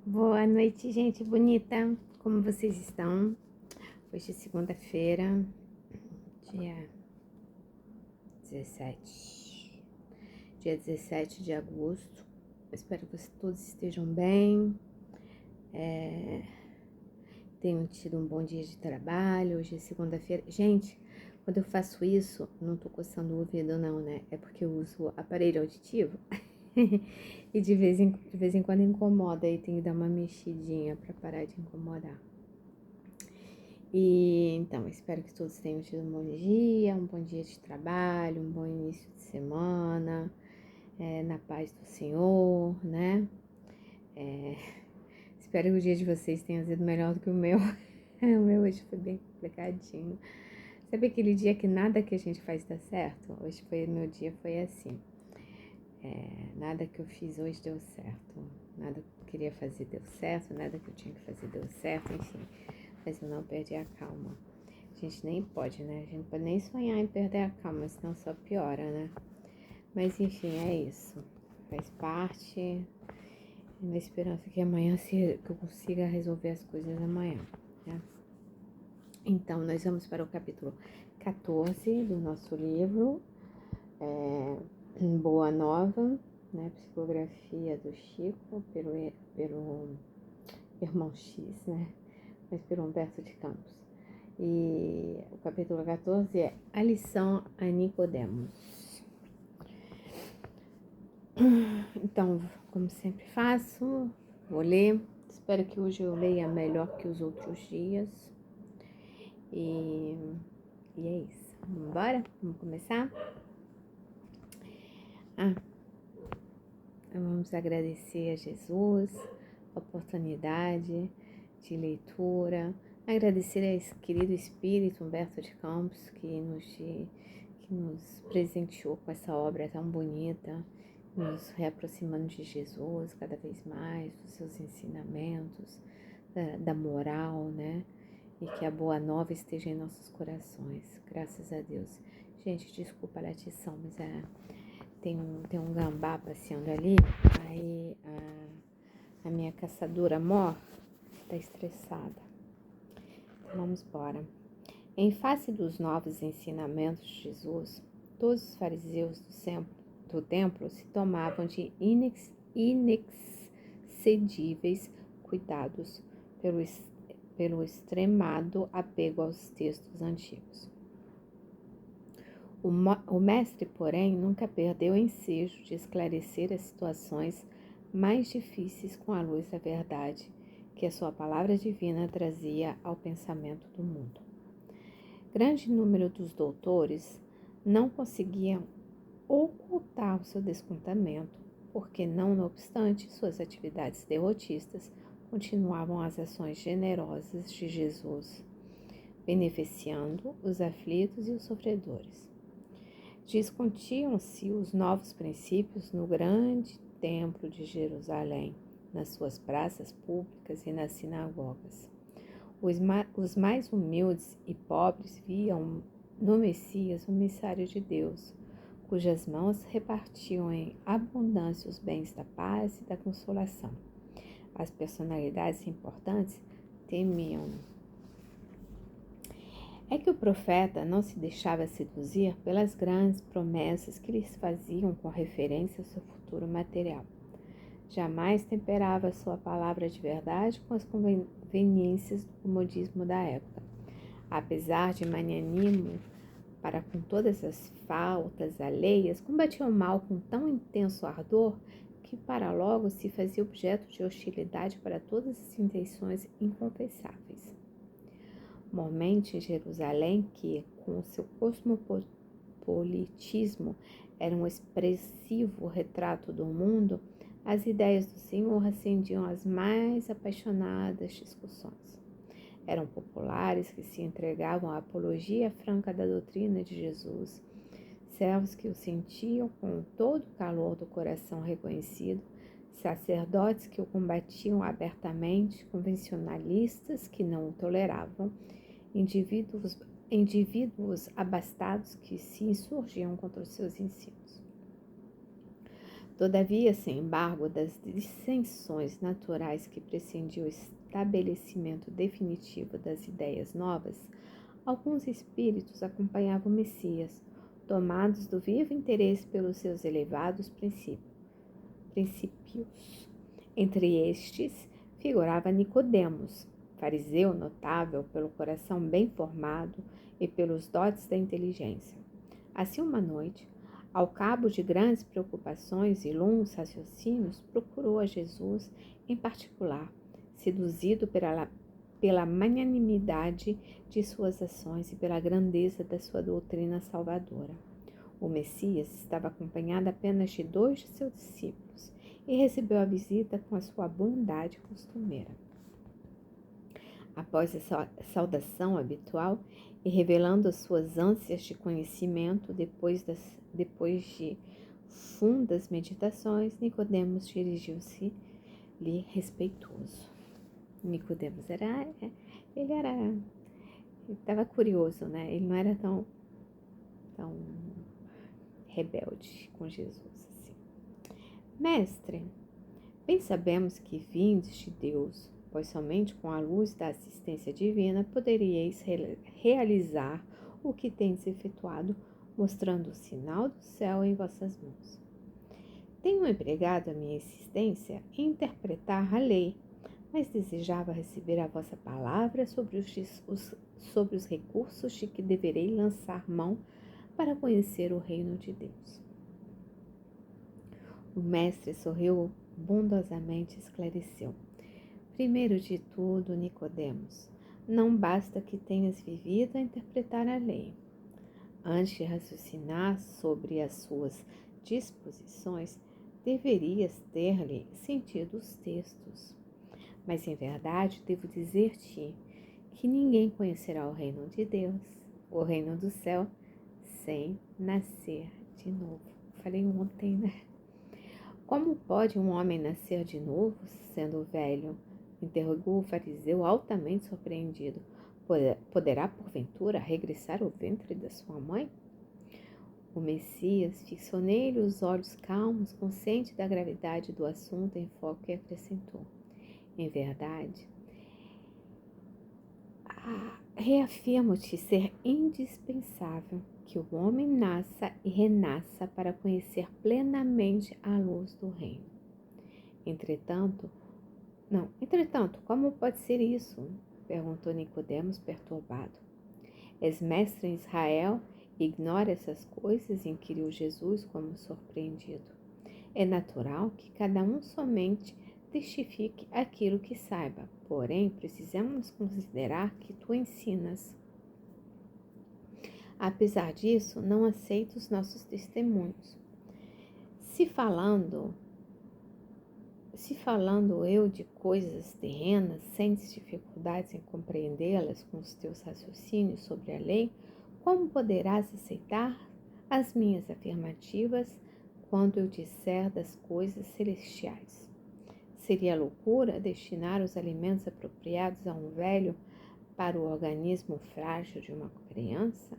Boa noite, gente bonita. Como vocês estão? Hoje é segunda-feira, dia 17. Dia 17 de agosto. Espero que todos estejam bem. Tenham tido um bom dia de trabalho. Hoje é segunda-feira. Gente, quando eu faço isso, não tô coçando o ouvido não, né? É porque eu uso aparelho auditivo. E de vez em quando incomoda e tem que dar uma mexidinha pra parar de incomodar. E então, espero que todos tenham tido um bom dia de trabalho, um bom início de semana, na paz do Senhor, né? Espero que o dia de vocês tenha sido melhor do que o meu. O meu hoje foi bem complicadinho. Sabe aquele dia que nada que a gente faz dá certo? Meu dia foi assim. Nada que eu fiz hoje deu certo. Nada que eu queria fazer deu certo, nada que eu tinha que fazer deu certo, enfim. Mas eu não perdi a calma. A gente nem pode, né? A gente não pode nem sonhar em perder a calma, senão só piora, né? Mas enfim, é isso. Faz parte. Na esperança que amanhã que eu consiga resolver as coisas amanhã, né? Então, nós vamos para o capítulo 14 do nosso livro, Boa Nova, né? Psicografia do Chico, pelo irmão X, né? Mas pelo Humberto de Campos. E o capítulo 14 é a lição a Nicodemos. Então, como sempre faço, vou ler. Espero que hoje eu leia melhor que os outros dias. E é isso. Vamos embora? Vamos começar? Vamos agradecer a Jesus a oportunidade de leitura. Agradecer a esse querido espírito Humberto de Campos que nos presenteou com essa obra tão bonita, nos reaproximando de Jesus cada vez mais, dos seus ensinamentos, da moral, né? E que a boa nova esteja em nossos corações, graças a Deus. Gente, desculpa a latição, mas tem um gambá passeando ali, aí a minha caçadora mor está estressada. Então vamos embora. Em face dos novos ensinamentos de Jesus, todos os fariseus do templo se tomavam de inexcedíveis cuidados pelo extremado apego aos textos antigos. O mestre, porém, nunca perdeu o ensejo de esclarecer as situações mais difíceis com a luz da verdade que a sua palavra divina trazia ao pensamento do mundo. Grande número dos doutores não conseguiam ocultar o seu descontentamento, porque não obstante suas atividades derrotistas, continuavam as ações generosas de Jesus, beneficiando os aflitos e os sofredores. Discutiam-se os novos princípios no grande templo de Jerusalém, nas suas praças públicas e nas sinagogas. Os mais humildes e pobres viam no Messias o missário de Deus, cujas mãos repartiam em abundância os bens da paz e da consolação. As personalidades importantes temiam. É que o profeta não se deixava seduzir pelas grandes promessas que lhes faziam com referência ao seu futuro material. Jamais temperava sua palavra de verdade com as conveniências do comodismo da época. Apesar de magnânimo para com todas as faltas alheias, combatia o mal com tão intenso ardor que para logo se fazia objeto de hostilidade para todas as intenções inconfessáveis. Mormente em Jerusalém, que, com o seu cosmopolitismo, era um expressivo retrato do mundo, as ideias do Senhor acendiam as mais apaixonadas discussões. Eram populares que se entregavam à apologia franca da doutrina de Jesus, servos que o sentiam com todo o calor do coração reconhecido, sacerdotes que o combatiam abertamente, convencionalistas que não o toleravam, indivíduos abastados que se insurgiam contra os seus ensinos. Todavia, sem embargo das dissensões naturais que prescindiam o estabelecimento definitivo das ideias novas, alguns espíritos acompanhavam o Messias, tomados do vivo interesse pelos seus elevados princípios. Entre estes figurava Nicodemos, fariseu notável pelo coração bem formado e pelos dotes da inteligência. Assim, uma noite, ao cabo de grandes preocupações e longos raciocínios, procurou a Jesus em particular, seduzido pela magnanimidade de suas ações e pela grandeza da sua doutrina salvadora. O Messias estava acompanhado apenas de 2 de seus discípulos e recebeu a visita com a sua bondade costumeira. Após a saudação habitual e revelando as suas ânsias de conhecimento, depois de fundas meditações, Nicodemos dirigiu-se-lhe respeitoso. Nicodemos estava curioso, né? Ele não era tão rebelde com Jesus assim. Mestre, bem sabemos que vindes de Deus, pois somente com a luz da assistência divina poderíeis realizar o que tendes efetuado, mostrando o sinal do céu em vossas mãos. Tenho empregado a minha existência em interpretar a lei, mas desejava receber a vossa palavra sobre os recursos de que deverei lançar mão para conhecer o reino de Deus. O mestre sorriu bondosamente e esclareceu. Primeiro de tudo, Nicodemos, não basta que tenhas vivido a interpretar a lei. Antes de raciocinar sobre as suas disposições, deverias ter-lhe sentido os textos. Mas, em verdade, devo dizer-te que ninguém conhecerá o reino de Deus, o reino do céu, sem nascer de novo. Falei ontem, né? Como pode um homem nascer de novo, sendo velho? Interrogou o fariseu, altamente surpreendido. Poderá, porventura, regressar ao ventre da sua mãe? O Messias fixou nele os olhos calmos, consciente da gravidade do assunto em foco, e acrescentou. Em verdade, reafirmo-te ser indispensável que o homem nasça e renasça para conhecer plenamente a luz do reino. Entretanto, como pode ser isso? Perguntou Nicodemos, perturbado. És mestre em Israel e ignora essas coisas? Inquiriu Jesus, como surpreendido. É natural que cada um somente testifique aquilo que saiba, porém precisamos considerar que tu ensinas. Apesar disso, não aceito os nossos testemunhos. Se falando eu de coisas terrenas, sentes dificuldades em compreendê-las com os teus raciocínios sobre a lei, como poderás aceitar as minhas afirmativas quando eu disser das coisas celestiais? Seria loucura destinar os alimentos apropriados a um velho para o organismo frágil de uma criança?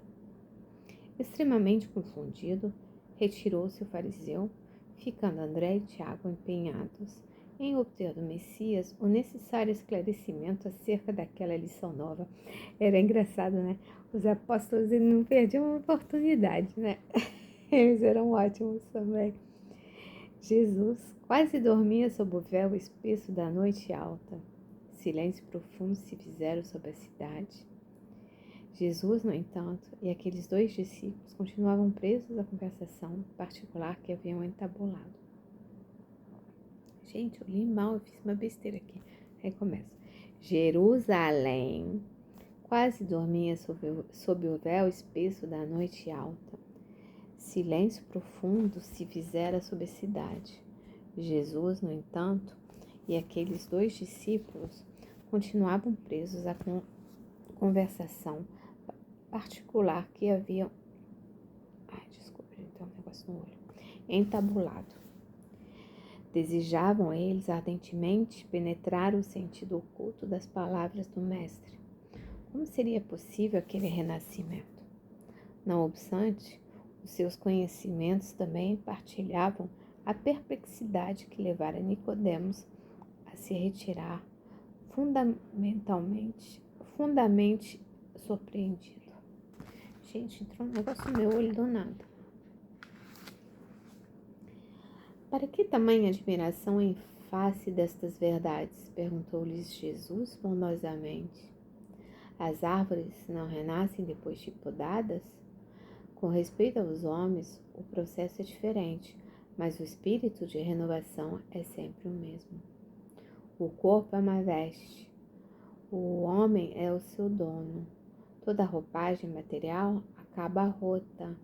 Extremamente confundido, retirou-se o fariseu, ficando André e Tiago empenhados em obter do Messias o necessário esclarecimento acerca daquela lição nova. Era engraçado, né? Os apóstolos não perdiam uma oportunidade, né? Eles eram ótimos também. Jesus quase dormia sob o véu espesso da noite alta. Silêncio profundo se fizeram sobre a cidade. Jesus, no entanto, e aqueles 2 discípulos continuavam presos à conversação particular que haviam entabulado. Gente, eu li mal, eu fiz uma besteira aqui. Aí começa. Jerusalém quase dormia sob o véu espesso da noite alta. Silêncio profundo se fizera sobre a cidade. Jesus, no entanto, e aqueles 2 discípulos continuavam presos à conversação particular que haviam entabulado. Desejavam eles ardentemente penetrar o sentido oculto das palavras do Mestre. Como seria possível aquele renascimento? Não obstante, os seus conhecimentos também partilhavam a perplexidade que levara Nicodemos a se retirar fundamente surpreendido. Gente, entrou um negócio no meu olho do nada. Para que tamanha admiração em face destas verdades? Perguntou-lhes Jesus bondosamente. As árvores não renascem depois de podadas? Com respeito aos homens, o processo é diferente, mas o espírito de renovação é sempre o mesmo. O corpo é uma veste, o homem é o seu dono. Toda roupagem material acaba rota,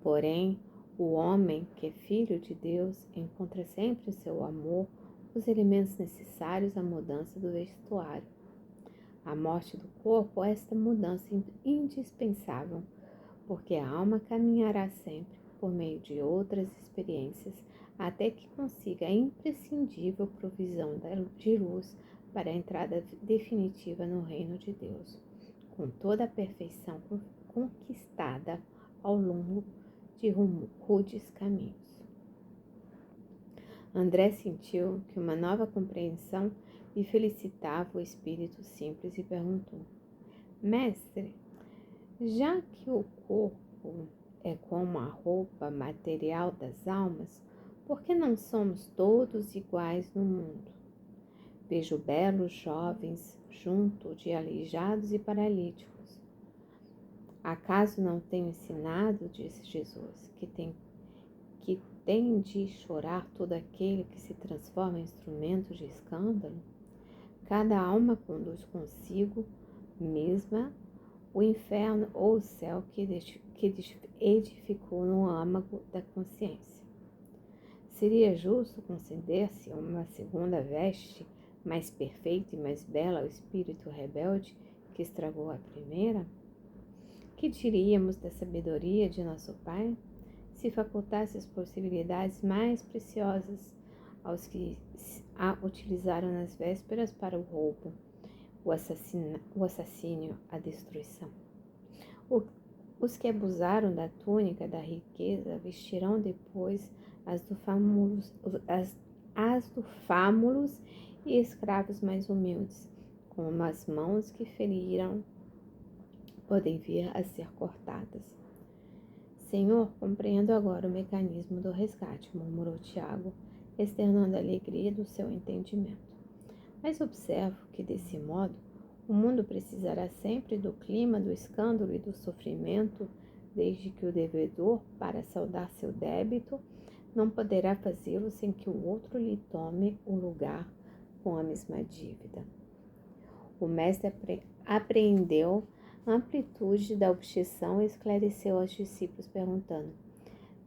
porém, o homem que é filho de Deus encontra sempre o seu amor, os elementos necessários à mudança do vestuário. A morte do corpo é esta mudança indispensável, porque a alma caminhará sempre por meio de outras experiências até que consiga a imprescindível provisão de luz para a entrada definitiva no reino de Deus, com toda a perfeição conquistada ao longo de rudes caminhos. André sentiu que uma nova compreensão lhe felicitava o espírito simples e perguntou: Mestre, já que o corpo é como a roupa material das almas, por que não somos todos iguais no mundo? Vejo belos jovens junto de aleijados e paralíticos. Acaso não tenho ensinado, disse Jesus, que tem de chorar todo aquele que se transforma em instrumento de escândalo? Cada alma conduz consigo mesma o inferno ou o céu que edificou no âmago da consciência. Seria justo conceder-se uma segunda veste mais perfeita e mais bela ao espírito rebelde que estragou a primeira? Que diríamos da sabedoria de nosso Pai se facultasse as possibilidades mais preciosas aos que a utilizaram nas vésperas para o roubo, o assassínio, a destruição? Os que abusaram da túnica da riqueza vestirão depois as do fámulos e escravos mais humildes, como as mãos que feriram podem vir a ser cortadas. Senhor, compreendo agora o mecanismo do resgate, murmurou Tiago, externando a alegria do seu entendimento. Mas observo que, desse modo, o mundo precisará sempre do clima do escândalo e do sofrimento, desde que o devedor, para saldar seu débito, não poderá fazê-lo sem que o outro lhe tome o lugar com a mesma dívida. O mestre apreendeu a amplitude da objeção e esclareceu aos discípulos, perguntando: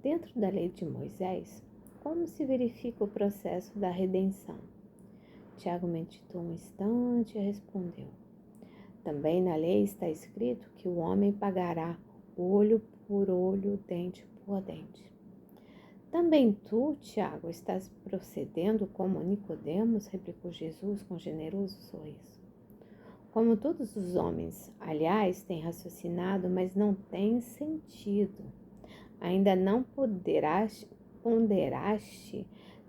dentro da lei de Moisés, como se verifica o processo da redenção? Tiago meditou um instante e respondeu: também na lei está escrito que o homem pagará olho por olho, dente por dente. Também tu, Tiago, estás procedendo como Nicodemos, replicou Jesus com generoso sorriso. Como todos os homens, aliás, têm raciocinado, mas não têm sentido. Ainda não ponderaste,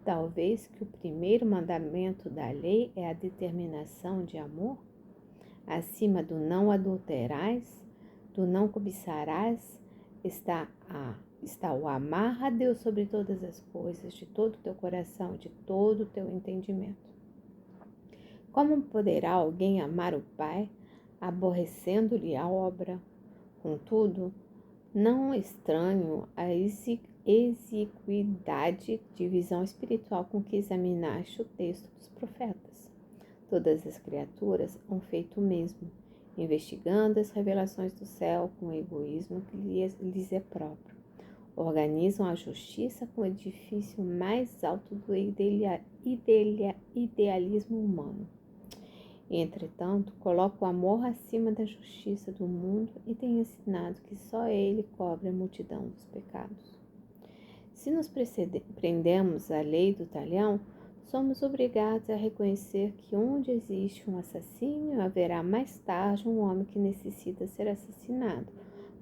talvez, que o primeiro mandamento da lei é a determinação de amor? Acima do não adulterarás, do não cobiçarás, está o amar a Deus sobre todas as coisas, de todo o teu coração, de todo o teu entendimento. Como poderá alguém amar o Pai, aborrecendo-lhe a obra? Contudo, não estranho a exiguidade de visão espiritual com que examinaste o texto dos profetas. Todas as criaturas hão feito o mesmo, investigando as revelações do céu com o egoísmo que lhes é próprio. Organizam a justiça com o edifício mais alto do idealismo humano. Entretanto, coloca o amor acima da justiça do mundo e tem ensinado que só ele cobre a multidão dos pecados. Se nos prendemos à lei do talhão, somos obrigados a reconhecer que onde existe um assassínio, haverá mais tarde um homem que necessita ser assassinado.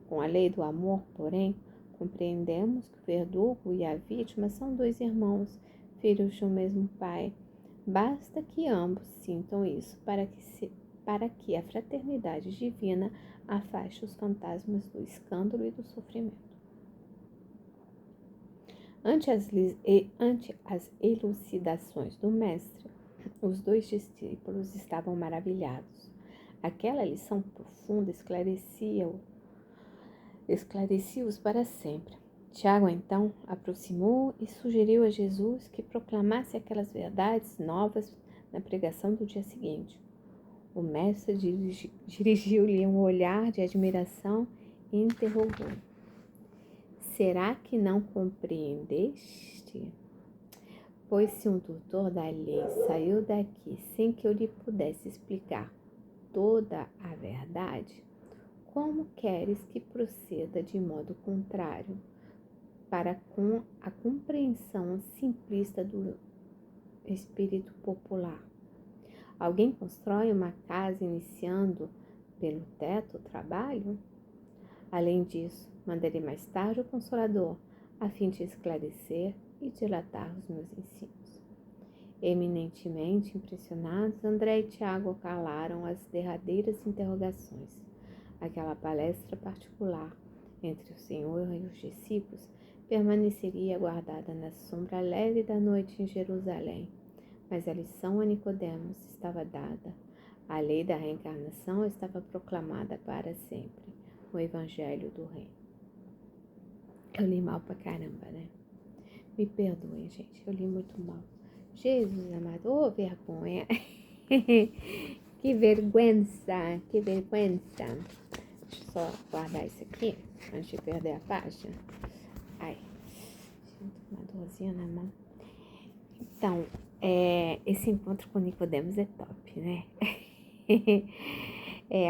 Com a lei do amor, porém, compreendemos que o verdugo e a vítima são dois irmãos, filhos de um mesmo pai. Basta que ambos sintam isso para que a fraternidade divina afaste os fantasmas do escândalo e do sofrimento. Ante as elucidações do mestre, os dois discípulos estavam maravilhados. Aquela lição profunda esclarecia-os para sempre. Tiago, então, aproximou e sugeriu a Jesus que proclamasse aquelas verdades novas na pregação do dia seguinte. O mestre dirigiu-lhe um olhar de admiração e interrogou: será que não compreendeste? Pois se um doutor da lei saiu daqui sem que eu lhe pudesse explicar toda a verdade, como queres que proceda de modo contrário para com a compreensão simplista do espírito popular? Alguém constrói uma casa iniciando pelo teto o trabalho? Além disso, mandarei mais tarde o Consolador, a fim de esclarecer e dilatar os meus ensinos. Eminentemente impressionados, André e Tiago calaram as derradeiras interrogações. Aquela palestra particular entre o Senhor e os discípulos permaneceria guardada na sombra leve da noite em Jerusalém. Mas a lição a Nicodemos estava dada. A lei da reencarnação estava proclamada para sempre. O Evangelho do Reino. Eu li mal pra caramba, né? Me perdoem, gente. Eu li muito mal. Jesus amado, ô vergonha. Que vergüenza, que vergüenza. Deixa eu só guardar isso aqui, antes de perder a página. Ai, sinto uma dorzinha na mão. Então, esse encontro com Nicodemos é top, né?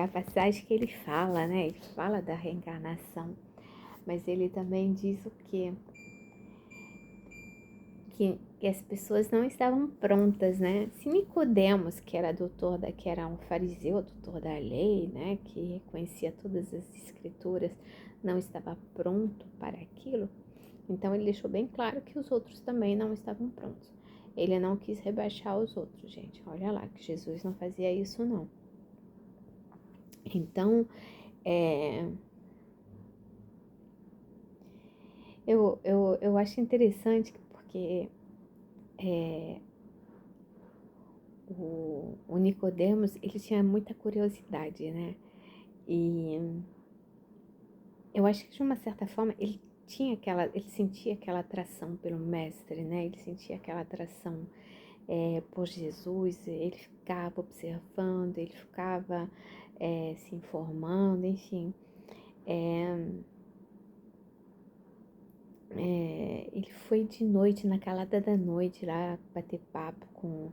A passagem que ele fala, né? Ele fala da reencarnação, mas ele também diz o quê? Que as pessoas não estavam prontas, né? Se Nicodemos, que era que era um fariseu, doutor da lei, né? Que reconhecia todas as escrituras, não estava pronto para aquilo, então ele deixou bem claro que os outros também não estavam prontos. Ele não quis rebaixar os outros, gente. Olha lá, que Jesus não fazia isso, não. Então, eu acho interessante porque o Nicodemos, ele tinha muita curiosidade, né? E eu acho que de uma certa forma ele sentia aquela atração pelo mestre, né? Ele sentia aquela atração por Jesus, ele ficava observando, ele ficava se informando, enfim. Ele foi de noite, na calada da noite, lá bater papo com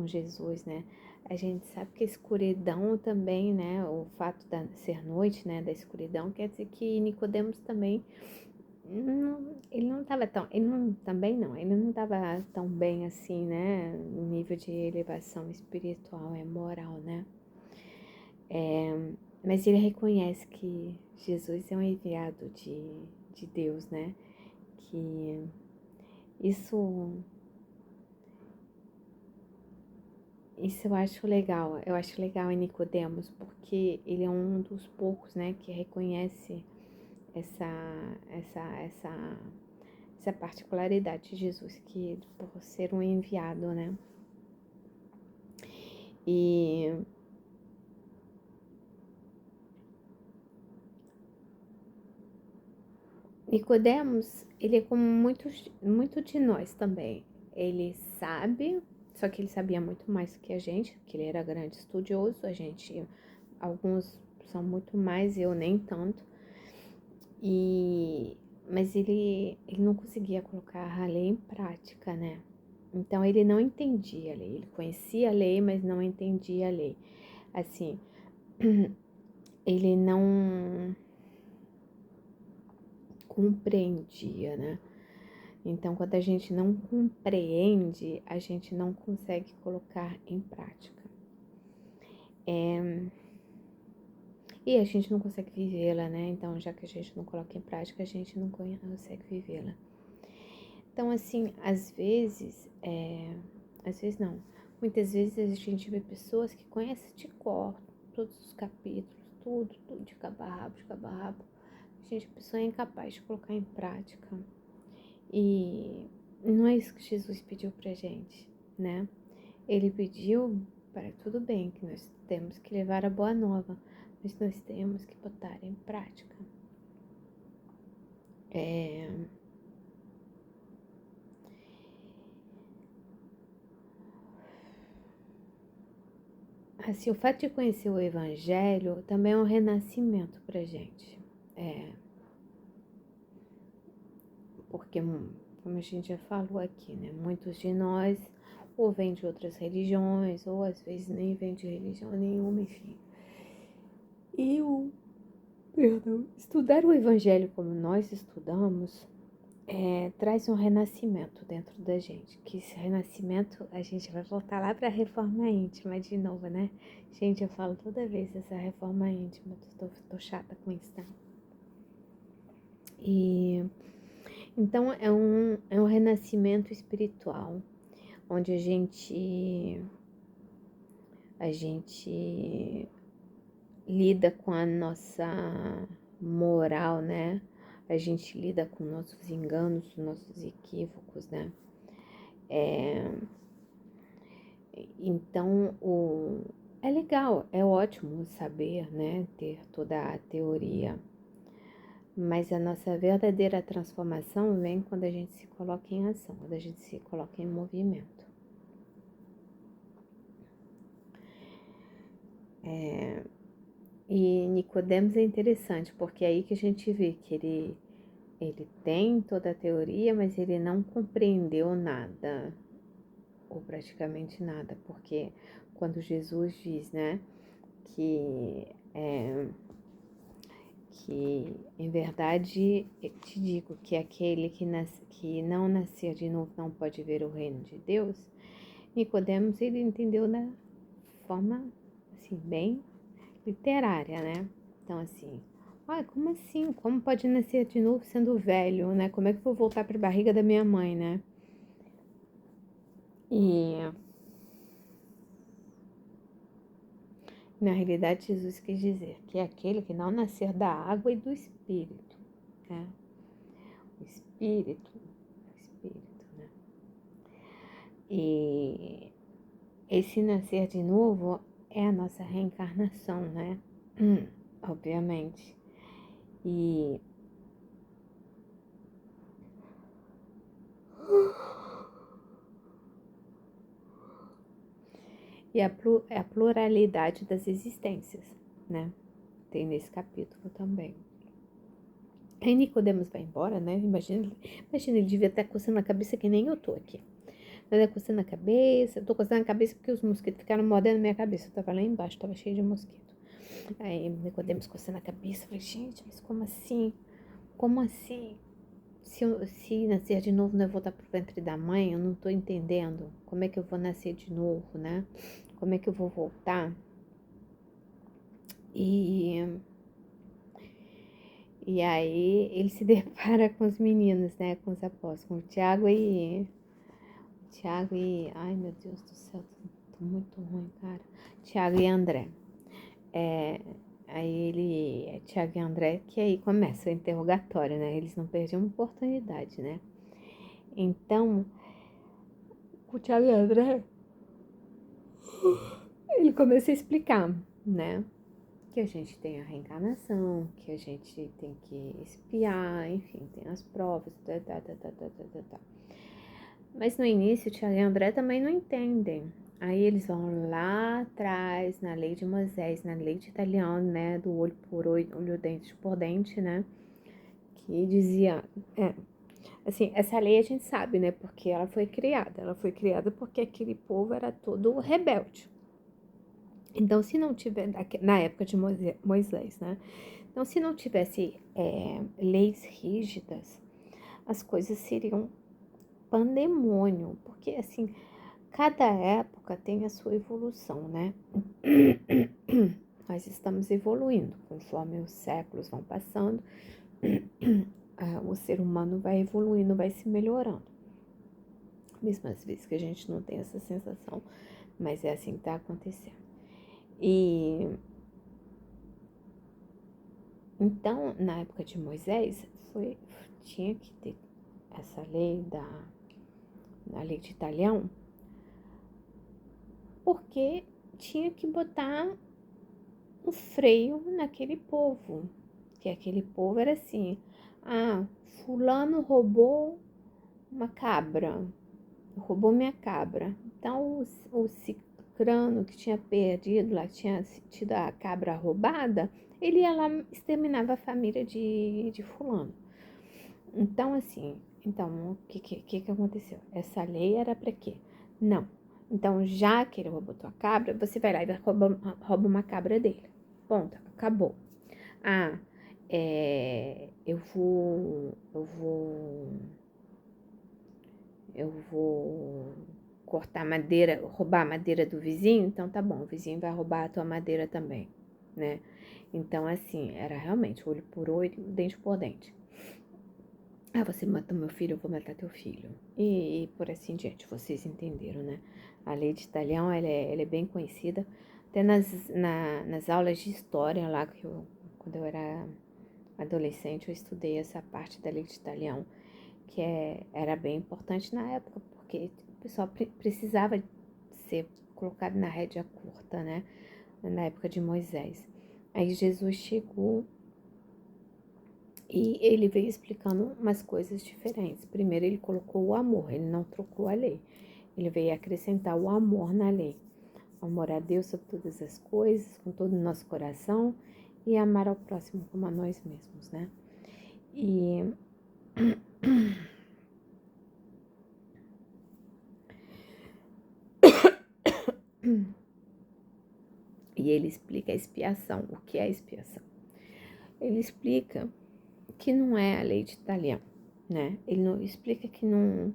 Jesus, né? A gente sabe que a escuridão também, né? O fato de ser noite, né? Da escuridão, quer dizer que Nicodemos também, ele não estava tão bem assim, né? No nível de elevação espiritual, moral, né? Mas ele reconhece que Jesus é um enviado de Deus, né? Que isso eu acho legal. Eu acho legal em Nicodemos, porque ele é um dos poucos, né, que reconhece essa particularidade de Jesus, que por ser um enviado, né? E Nicodemos, ele é como muito de nós também. Ele sabe, só que ele sabia muito mais do que a gente, porque ele era grande estudioso. Alguns são muito mais, eu nem tanto. Mas ele não conseguia colocar a lei em prática, né? Então ele não entendia a lei. Ele conhecia a lei, mas não entendia a lei. Assim, ele não compreendia, né? Então, quando a gente não compreende, a gente não consegue colocar em prática. e a gente não consegue vivê-la, né? Então, já que a gente não coloca em prática, a gente não consegue vivê-la. Então, assim, às vezes não, muitas vezes a gente vê pessoas que conhecem de cor todos os capítulos, tudo de cabo a rabo, de cabo a rabo. Gente, a pessoa é incapaz de colocar em prática. E não é isso que Jesus pediu pra gente, né? Ele pediu para tudo bem, que nós temos que levar a boa nova, mas nós temos que botar em prática. Assim, o fato de conhecer o Evangelho também é um renascimento pra gente. Porque, como a gente já falou aqui, né? Muitos de nós ou vêm de outras religiões, ou às vezes nem vêm de religião nenhuma, enfim. E estudar o Evangelho como nós estudamos traz um renascimento dentro da gente. Que esse renascimento, a gente vai voltar lá para a reforma íntima de novo, né? Gente, eu falo toda vez dessa reforma íntima, tô chata com isso, tá? E então é um renascimento espiritual, onde a gente lida com a nossa moral, né? A gente lida com nossos enganos, nossos equívocos, né? Então, é legal, é ótimo saber, né? Ter toda a teoria. Mas a nossa verdadeira transformação vem quando a gente se coloca em ação, quando a gente se coloca em movimento. E Nicodemos é interessante, porque é aí que a gente vê que ele tem toda a teoria, mas ele não compreendeu nada, ou praticamente nada, porque quando Jesus diz, né, que em verdade eu te digo que aquele que não nascer de novo não pode ver o reino de Deus, Nicodemos ele entendeu da forma assim bem literária, né? Então assim, olha, como assim? Como pode nascer de novo sendo velho, né? Como é que eu vou voltar para a barriga da minha mãe, né? E na realidade Jesus quis dizer que é aquele que não nascer da água e do Espírito, né? O Espírito, né? E esse nascer de novo é a nossa reencarnação, né? Obviamente. E a pluralidade das existências, né? Tem nesse capítulo também. Aí Nicodemos vai embora, né? Imagina, ele devia estar coçando a cabeça que nem eu tô aqui. Ele coçando a cabeça, eu tô coçando a cabeça porque os mosquitos ficaram mordendo minha cabeça. Eu tava lá embaixo, tava cheio de mosquito. Aí Nicodemos coçando a cabeça, eu falei, gente, mas como assim? Como assim? Se nascer de novo, não é voltar pro ventre da mãe, eu não tô entendendo. Como é que eu vou nascer de novo, né? Como é que eu vou voltar? E aí ele se depara com os meninos, né? Com os apóstolos, com ai meu Deus do céu, tô muito ruim, cara. Tiago e André. Aí é Tiago e André, que aí começa o interrogatório, né? Eles não perdiam uma oportunidade, né? Então, o Tiago e André, ele começa a explicar, né? Que a gente tem a reencarnação, que a gente tem que espiar, enfim, tem as provas, tá. Mas no início, o Tiago e André também não entendem. Aí eles vão lá atrás, na lei de Moisés, na lei de Italiano, né, do olho por olho, dente por dente, né, que dizia, assim, essa lei a gente sabe, né, porque ela foi criada porque aquele povo era todo rebelde. Então, se não tiver, na época de Moisés, né, então se não tivesse leis rígidas, as coisas seriam pandemônio, porque assim, cada época tem a sua evolução, né? nós estamos evoluindo. Conforme os séculos vão passando, o ser humano vai evoluindo, vai se melhorando. Mesmo às vezes que a gente não tem essa sensação, mas é assim que está acontecendo. E então, na época de Moisés, tinha que ter essa lei a lei de Italião, porque tinha que botar um freio naquele povo, que aquele povo era assim, fulano roubou uma cabra, roubou minha cabra. Então o cicrano que tinha perdido lá, tinha tido a cabra roubada, ele ia lá e exterminava a família de fulano. Então assim, o que aconteceu? Essa lei era para quê? Não. Então, já que ele roubou tua cabra, você vai lá e rouba uma cabra dele. Ponto, acabou. Eu vou cortar madeira, roubar a madeira do vizinho, então tá bom, o vizinho vai roubar a tua madeira também, né? Então, assim, era realmente olho por olho, dente por dente. Você mata meu filho, eu vou matar teu filho. E por assim diante, vocês entenderam, né? A lei de Italião, ela é bem conhecida. Até nas aulas de história lá, quando eu era adolescente, eu estudei essa parte da lei de Italião, que era bem importante na época, porque o pessoal precisava ser colocado na rédea curta, né? Na época de Moisés. Aí Jesus chegou e ele veio explicando umas coisas diferentes. Primeiro ele colocou o amor, ele não trocou a lei. Ele veio acrescentar o amor na lei. Amor a Deus sobre todas as coisas, com todo o nosso coração, e amar ao próximo como a nós mesmos, né? E ele explica a expiação. O que é a expiação? Ele explica que não é a lei de Italião, né? Ele não explica que não,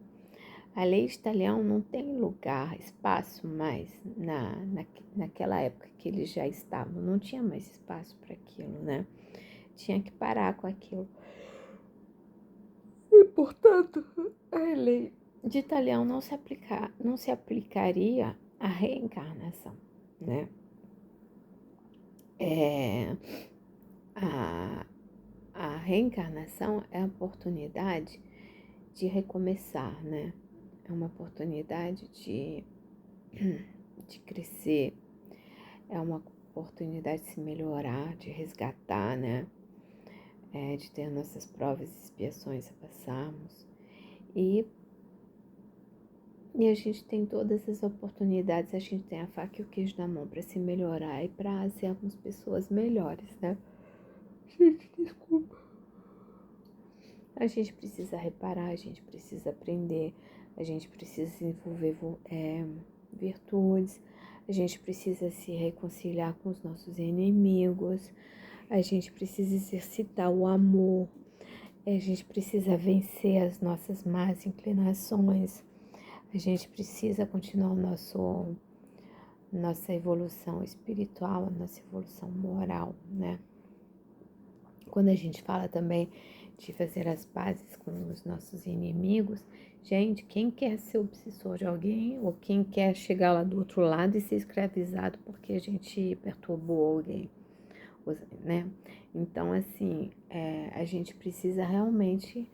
a lei de Italião não tem lugar, espaço mais naquela época que eles já estavam. Não tinha mais espaço para aquilo, né? Tinha que parar com aquilo. E, portanto, a lei de Italião não se aplicaria à reencarnação, né? A reencarnação é a oportunidade de recomeçar, né? É uma oportunidade de crescer, é uma oportunidade de se melhorar, de resgatar, né? De ter nossas provas e expiações a passarmos. E a gente tem todas as oportunidades, a gente tem a faca e o queijo na mão para se melhorar e para sermos pessoas melhores, né? Gente, desculpa. A gente precisa reparar, a gente precisa aprender, a gente precisa desenvolver virtudes, a gente precisa se reconciliar com os nossos inimigos, a gente precisa exercitar o amor, a gente precisa vencer as nossas más inclinações, a gente precisa continuar nossa evolução espiritual, a nossa evolução moral, né? Quando a gente fala também de fazer as pazes com os nossos inimigos, gente, quem quer ser obsessor de alguém ou quem quer chegar lá do outro lado e ser escravizado porque a gente perturbou alguém, né? Então, assim, a gente precisa realmente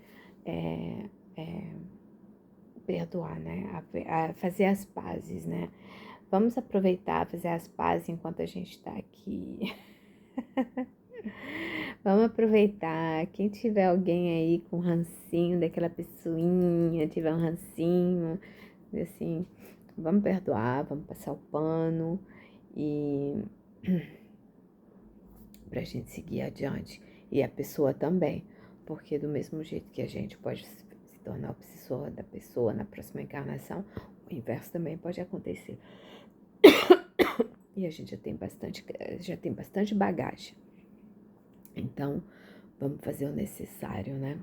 perdoar, né? Fazer as pazes, né? Vamos aproveitar, fazer as pazes enquanto a gente está aqui. Vamos aproveitar. Quem tiver alguém aí com rancinho daquela pessoinha, tiver um rancinho, assim, vamos perdoar, vamos passar o pano e pra gente seguir adiante. E a pessoa também, porque do mesmo jeito que a gente pode se tornar obsessor da pessoa na próxima encarnação, o inverso também pode acontecer. E a gente já tem bastante bagagem. Então, vamos fazer o necessário, né?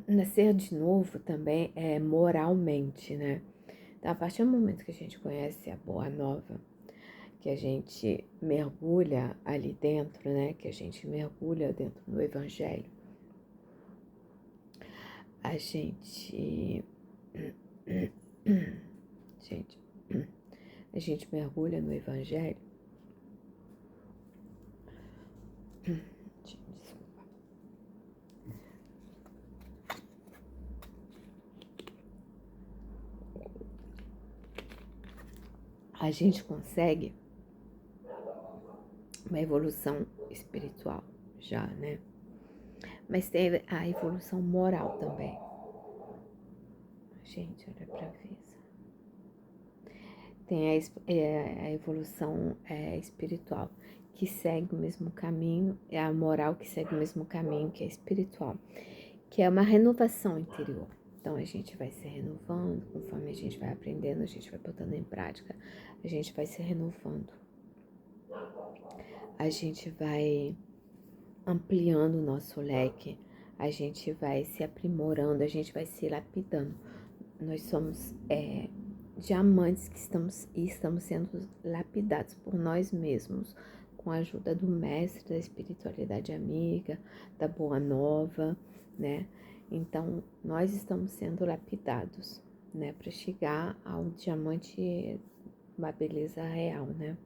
Nascer de novo também moralmente, né? Então, a partir do momento que a gente conhece a Boa Nova, que a gente mergulha ali dentro, né? Que a gente mergulha dentro do Evangelho. A gente... Gente, a gente mergulha no Evangelho. Desculpa. A gente consegue uma evolução espiritual já, né? Mas tem a evolução moral também. Gente, olha pra ver. Tem a evolução espiritual, que segue o mesmo caminho, é a moral que segue o mesmo caminho, que é espiritual, que é uma renovação interior. Então a gente vai se renovando, conforme a gente vai aprendendo, a gente vai botando em prática, a gente vai se renovando. A gente vai ampliando o nosso leque, a gente vai se aprimorando, a gente vai se lapidando. Nós somos diamantes que estamos sendo lapidados por nós mesmos, com a ajuda do mestre da espiritualidade amiga, da boa nova, né? Então, nós estamos sendo lapidados, né? Para chegar ao diamante, uma beleza real, né?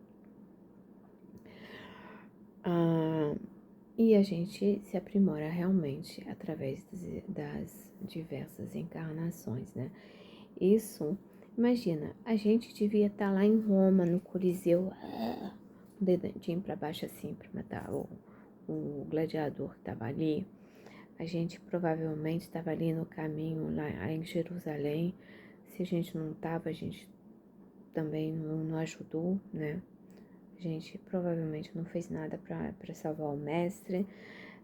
E a gente se aprimora realmente através das diversas encarnações, né? Isso, imagina, a gente devia estar lá em Roma, no Coliseu, o dedinho para baixo assim, para matar o gladiador que estava ali. A gente provavelmente estava ali no caminho, lá em Jerusalém. Se a gente não estava, a gente também não ajudou, né? A gente provavelmente não fez nada para salvar o mestre.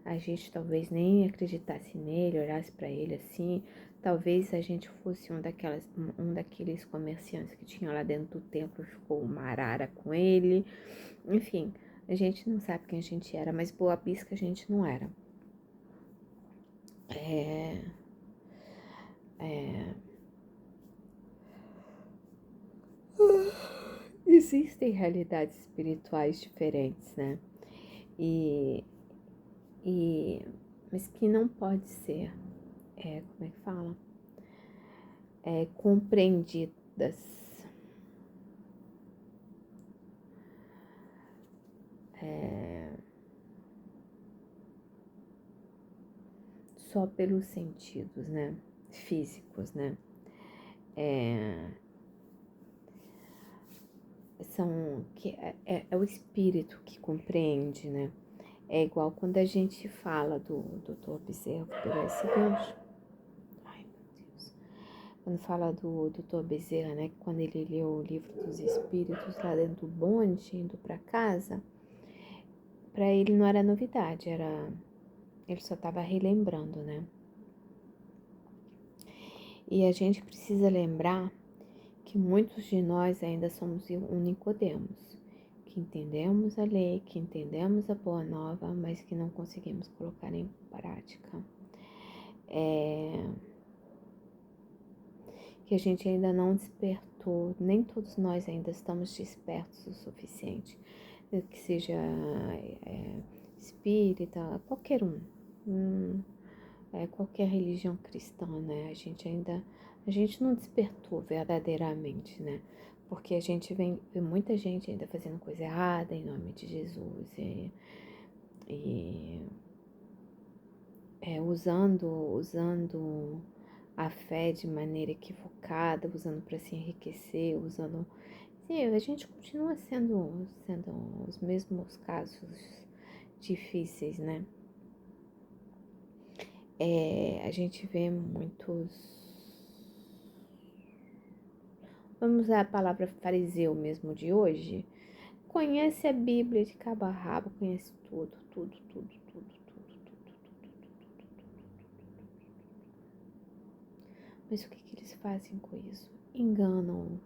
A gente talvez nem acreditasse nele, olhasse para ele assim. Talvez a gente fosse um daqueles comerciantes que tinha lá dentro do templo, ficou uma arara com ele. Enfim, a gente não sabe quem a gente era, mas boa pisca a gente não era. Existem realidades espirituais diferentes, né? Mas que não pode ser, como é que fala? Compreendidas só pelos sentidos, né? Físicos, né? É o espírito que compreende, né? É igual quando a gente fala do Dr. Bezerra, vou pegar esse gancho. Ai, meu Deus. Quando fala do Dr. Bezerra, né? Quando ele leu o livro dos espíritos lá dentro do bonde, indo para casa, para ele não era novidade, ele só estava relembrando, né? E a gente precisa lembrar que muitos de nós ainda somos um Nicodemos, que entendemos a lei, que entendemos a boa nova, mas que não conseguimos colocar em prática. Que a gente ainda não despertou, nem todos nós ainda estamos despertos o suficiente, que seja espírita, qualquer qualquer religião cristã, né? A gente não despertou verdadeiramente, né? Porque a gente vê muita gente ainda fazendo coisa errada em nome de Jesus e usando a fé de maneira equivocada, usando para se enriquecer, Sim, a gente continua sendo os mesmos casos difíceis, né? A gente vê muitos... Vamos usar a palavra fariseu mesmo de hoje. Conhece a Bíblia de cabo a rabo, conhece tudo. Mas o que eles fazem com isso? Enganam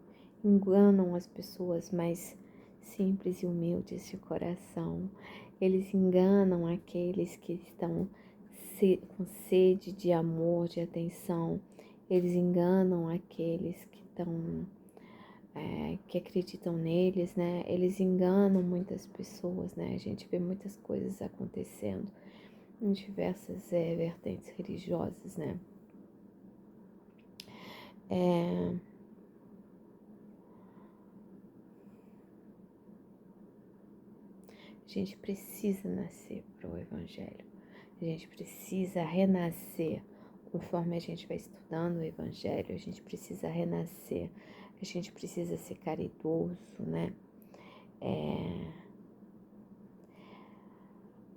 as pessoas mais simples e humildes de coração. Eles enganam aqueles que estão com sede de amor, de atenção. Eles enganam aqueles que estão que acreditam neles, né? Eles enganam muitas pessoas, né? A gente vê muitas coisas acontecendo em diversas vertentes religiosas, né? A gente precisa nascer para o Evangelho. A gente precisa renascer conforme a gente vai estudando o Evangelho. A gente precisa renascer. A gente precisa ser caridoso, né?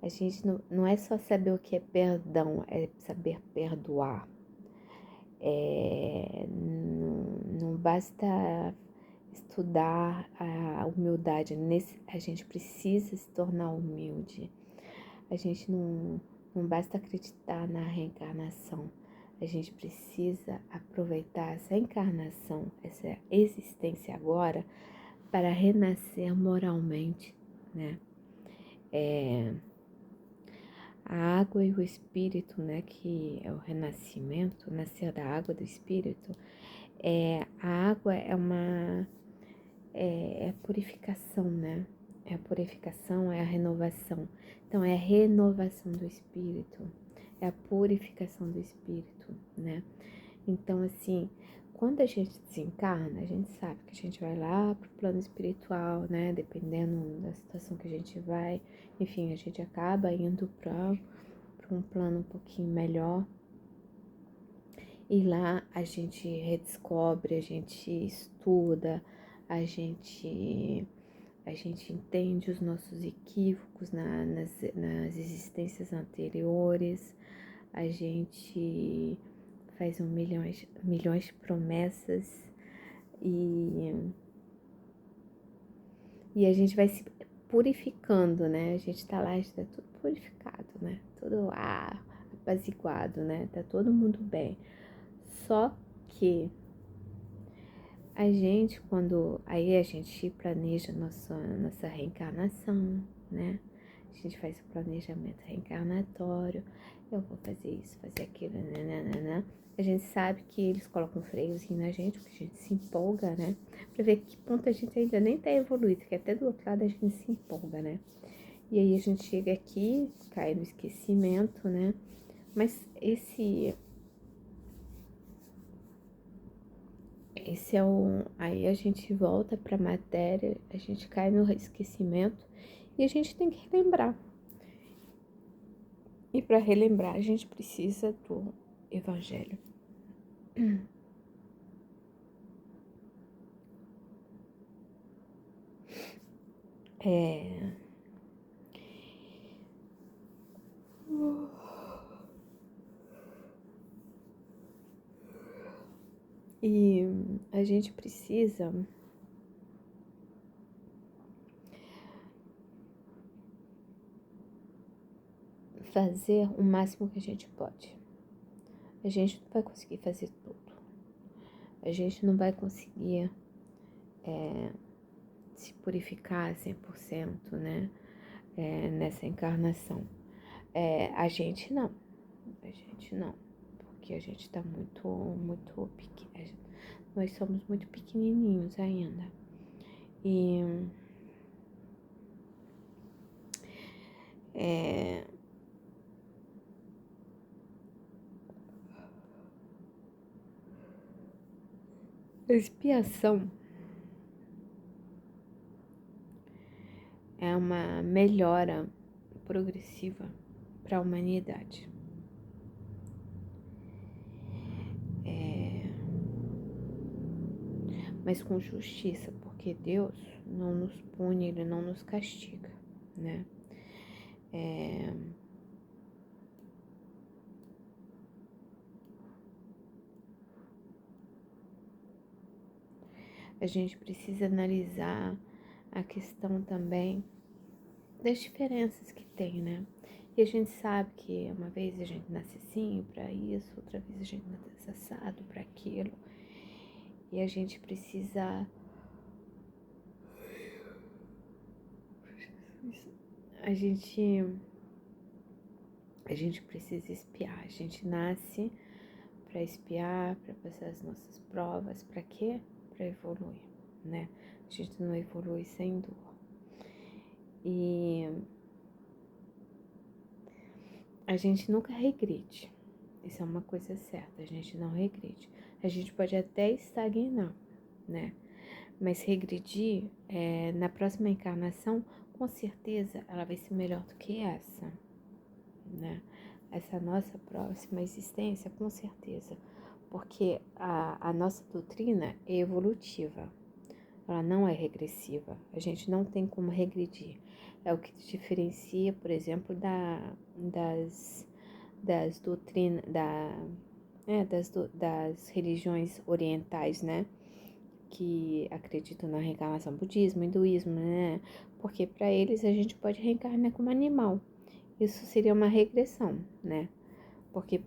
A gente não é só saber o que é perdão, é saber perdoar. Não basta estudar a humildade, a gente precisa se tornar humilde. A gente não basta acreditar na reencarnação, a gente precisa aproveitar essa encarnação, essa existência agora, para renascer moralmente, né? A água e o espírito, né, que é o renascimento, nascer da água do espírito, a água é a purificação, né? É a purificação, é a renovação. Então, é a renovação do espírito, é a purificação do espírito, né? Então, assim, quando a gente desencarna, a gente sabe que a gente vai lá pro plano espiritual, né? Dependendo da situação que a gente vai, enfim, a gente acaba indo para um plano um pouquinho melhor. E lá a gente redescobre, a gente estuda, a gente entende os nossos equívocos nas existências anteriores, a gente faz milhões de promessas e a gente vai se purificando, né? A gente tá lá, está tudo purificado, né? Tudo apaziguado, né? Tá todo mundo bem. Só que aí a gente planeja nossa reencarnação, né? A gente faz o planejamento reencarnatório. Eu vou fazer isso, fazer aquilo, né? A gente sabe que eles colocam um freiozinho na gente, porque a gente se empolga, né? Pra ver que ponto a gente ainda nem tá evoluído, que até do outro lado a gente se empolga, né? E aí a gente chega aqui, cai no esquecimento, né? Mas esse Aí a gente volta pra matéria, a gente cai no esquecimento e a gente tem que relembrar. E para relembrar, a gente precisa do Evangelho. E a gente precisa fazer o máximo que a gente pode. A gente não vai conseguir fazer tudo. A gente não vai conseguir se purificar 100%, né? Nessa encarnação. A gente não. Porque a gente tá muito pequeno. Nós somos muito pequenininhos ainda. E a expiação é uma melhora progressiva para a humanidade. Mas com justiça, porque Deus não nos pune, Ele não nos castiga, né? A gente precisa analisar a questão também das diferenças que tem, né? E a gente sabe que uma vez a gente nasce assim para isso, outra vez a gente nasce assado para aquilo. E a gente precisa a gente precisa espiar. A gente nasce para espiar, para passar as nossas provas, para quê? Para evoluir. né? A gente não evolui sem dor. E a gente nunca regride. Isso é uma coisa certa, a gente não regride. A gente pode até estagnar, né? Mas regredir, na próxima encarnação, com certeza ela vai ser melhor do que essa, né? Essa nossa próxima existência, com certeza. Porque a nossa doutrina é evolutiva, ela não é regressiva. A gente não tem como regredir. É o que diferencia, por exemplo, das doutrinas, das religiões orientais, né? Que acreditam na reencarnação, budismo, hinduísmo, né? Porque para eles a gente pode reencarnar como animal. Isso seria uma regressão, né? Porque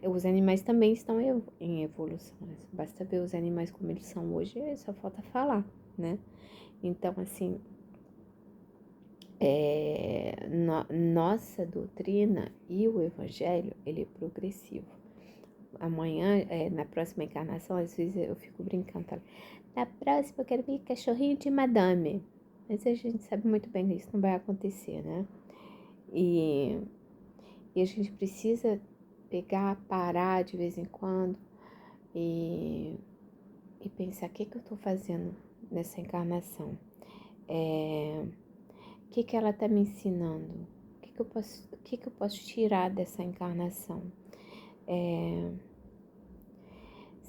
os animais também estão em evolução, né? Basta ver os animais como eles são hoje, só falta falar, né? Então, assim, nossa doutrina e o evangelho, ele é progressivo. Amanhã, na próxima encarnação, às vezes eu fico brincando, falo, na próxima eu quero ver cachorrinho de madame. Mas a gente sabe muito bem que isso não vai acontecer, né? E a gente precisa parar de vez em quando e pensar o que eu tô fazendo nessa encarnação. O que ela tá me ensinando? O que eu posso tirar dessa encarnação?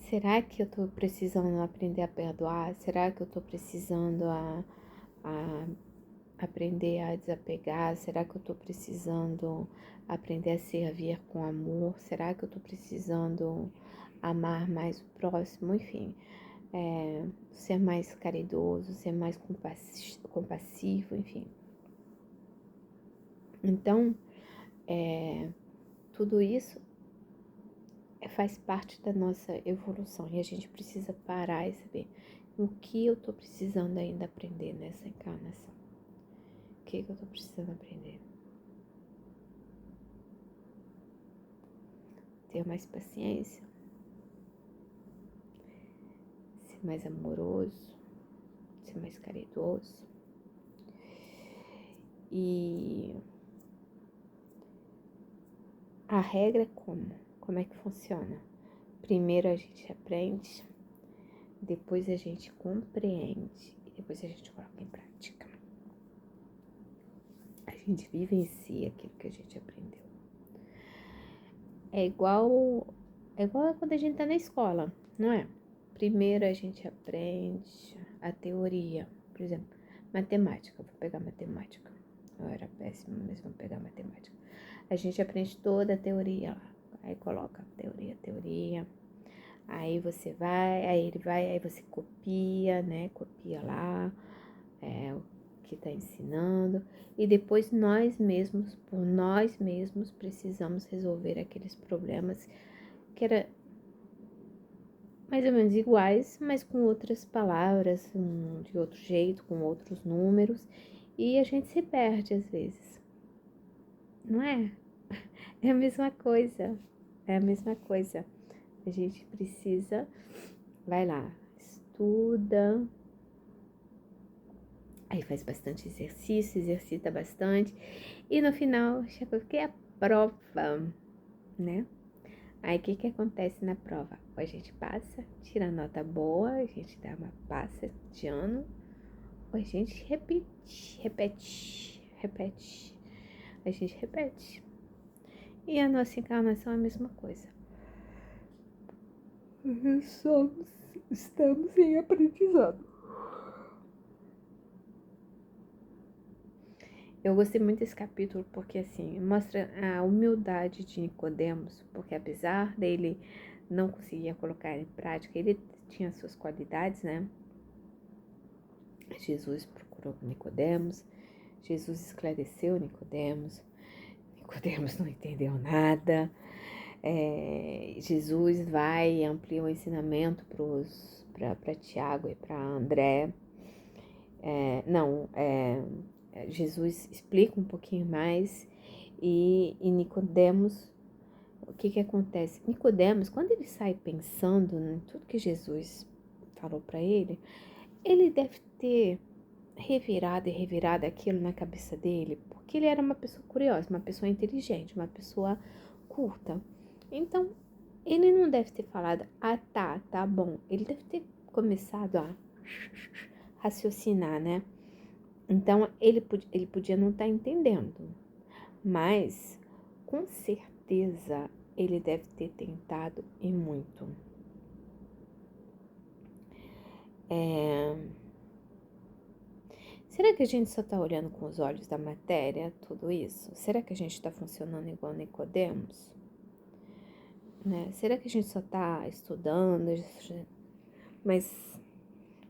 Será que eu tô precisando aprender a perdoar? Será que eu tô precisando a aprender a desapegar? Será que eu tô precisando aprender a servir com amor? Será que eu tô precisando amar mais o próximo? Enfim, ser mais caridoso, ser mais compassivo, enfim. Então, tudo isso faz parte da nossa evolução e a gente precisa parar e saber o que eu tô precisando ainda aprender nessa encarnação. O que eu tô precisando aprender? Ter mais paciência, ser mais amoroso, ser mais caridoso. E a regra é como? Como é que funciona? Primeiro a gente aprende, depois a gente compreende e depois a gente coloca em prática. A gente vivencia aquilo que a gente aprendeu. É igual quando a gente tá na escola, não é? Primeiro a gente aprende a teoria. Por exemplo, matemática. Vou pegar matemática. Eu era péssima, mas vamos pegar matemática. A gente aprende toda a teoria lá. Aí coloca teoria. Aí você vai, aí você copia, né? Copia lá o que tá ensinando. E depois por nós mesmos, precisamos resolver aqueles problemas que era mais ou menos iguais, mas com outras palavras, de outro jeito, com outros números. E a gente se perde às vezes, não é? É a mesma coisa, é a mesma coisa. A gente precisa, vai lá, estuda, aí faz bastante exercício, exercita bastante, e no final chega que é a prova, né? Aí o que acontece na prova? Ou a gente passa, tira nota boa, a gente dá uma passa de ano, ou a gente repete. A gente repete. E a nossa encarnação é a mesma coisa. Estamos em aprendizado. Eu gostei muito desse capítulo porque, assim, mostra a humildade de Nicodemos, porque apesar dele não conseguir colocar em prática, ele tinha suas qualidades, né? Jesus procurou Nicodemos, Jesus esclareceu Nicodemos não entendeu nada. Jesus vai e amplia o ensinamento para Tiago e para André. Jesus explica um pouquinho mais e Nicodemos, o que acontece? Nicodemos, quando ele sai pensando em tudo que Jesus falou para ele, ele deve ter revirado e revirado aquilo na cabeça dele, porque ele era uma pessoa curiosa, uma pessoa inteligente, uma pessoa culta. Então, ele não deve ter falado, tá bom. Ele deve ter começado a raciocinar, né? Então, ele podia não estar entendendo, mas com certeza ele deve ter tentado e muito. Será que a gente só está olhando com os olhos da matéria, tudo isso? Será que a gente está funcionando igual Nicodemos? Né? Será que a gente só está estudando, mas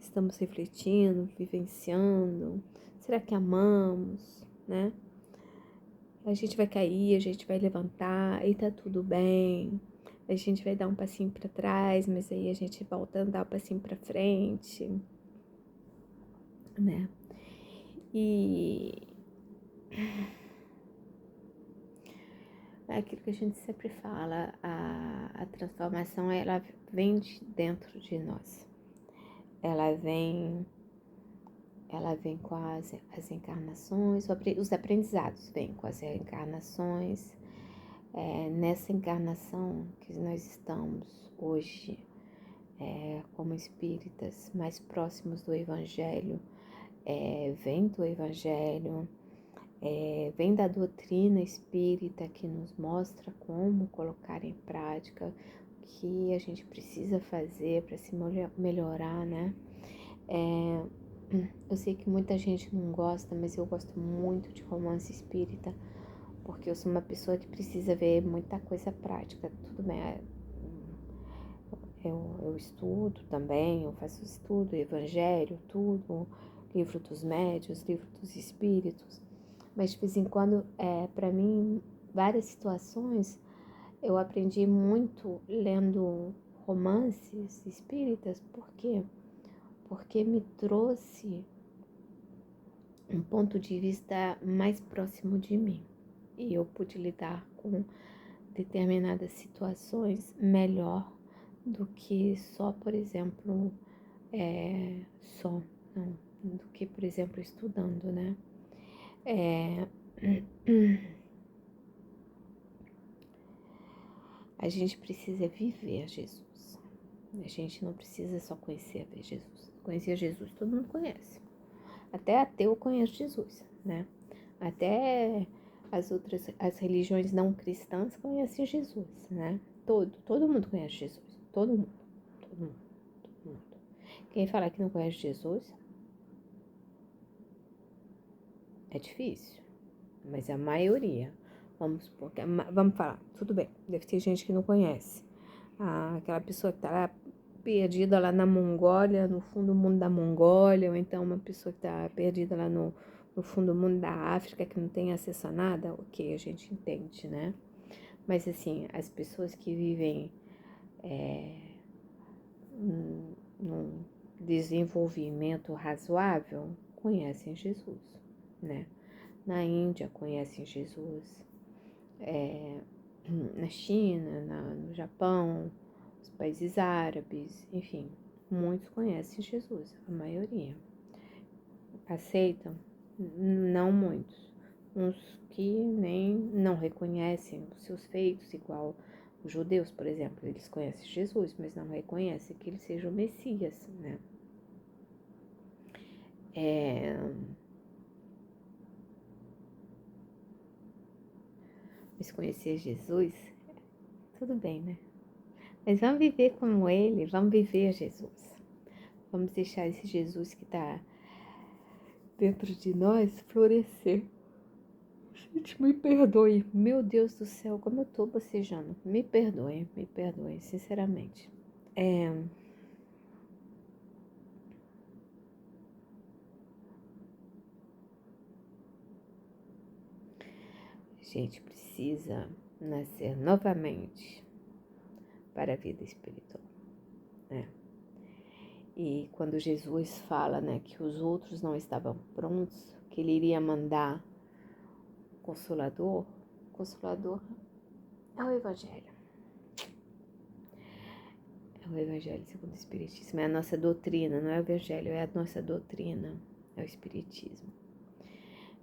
estamos refletindo, vivenciando? Será que amamos, né? A gente vai cair, a gente vai levantar e tá tudo bem. A gente vai dar um passinho para trás, mas aí a gente volta a dar um passinho para frente, né? E é aquilo que a gente sempre fala, a transformação, ela vem de dentro de nós. Ela vem com as encarnações, os aprendizados vêm com as reencarnações. Nessa encarnação que nós estamos hoje, como espíritas mais próximos do Evangelho, vem do Evangelho, vem da doutrina espírita que nos mostra como colocar em prática o que a gente precisa fazer para se melhorar, né? Eu sei que muita gente não gosta, mas eu gosto muito de romance espírita, porque eu sou uma pessoa que precisa ver muita coisa prática. Tudo bem, eu estudo também, eu faço estudo, evangelho, tudo, livro dos médiuns, livro dos espíritos, mas de vez em quando, para mim, várias situações, eu aprendi muito lendo romances espíritas. Por quê? Porque me trouxe um ponto de vista mais próximo de mim. E eu pude lidar com determinadas situações melhor do que só, por exemplo, não, do que, por exemplo, estudando, né? A gente precisa viver Jesus. A gente não precisa só conhecer Jesus. Conhecer Jesus todo mundo conhece. Até ateu conhece Jesus, né? Até as religiões não cristãs conhecem Jesus, né? Todo mundo conhece Jesus. Todo mundo. Todo mundo. Todo mundo. Quem falar que não conhece Jesus é difícil, mas a maioria, vamos falar, tudo bem, deve ter gente que não conhece. Aquela pessoa que tá lá perdida lá na Mongólia, no fundo do mundo da Mongólia, ou então uma pessoa que tá perdida lá no fundo do mundo da África, que não tem acesso a nada, ok, a gente entende, né? Mas assim, as pessoas que vivem num desenvolvimento razoável conhecem Jesus, né? Na Índia conhecem Jesus, na China, no Japão, os países árabes, enfim, muitos conhecem Jesus, a maioria. Aceitam? Não muitos. Uns que nem não reconhecem os seus feitos, igual os judeus, por exemplo, eles conhecem Jesus, mas não reconhecem que ele seja o Messias, né? Mas conhecer Jesus, tudo bem, né? Mas vamos viver como ele, vamos viver Jesus. Vamos deixar esse Jesus que está dentro de nós florescer. Gente, me perdoe. Meu Deus do céu, como eu tô bocejando. Me perdoe, sinceramente. A gente precisa nascer novamente para a vida espiritual, né? E quando Jesus fala, né, que os outros não estavam prontos, que ele iria mandar Consolador é o Evangelho. É o Evangelho segundo o Espiritismo. É a nossa doutrina, não é o Evangelho, é a nossa doutrina, é o Espiritismo.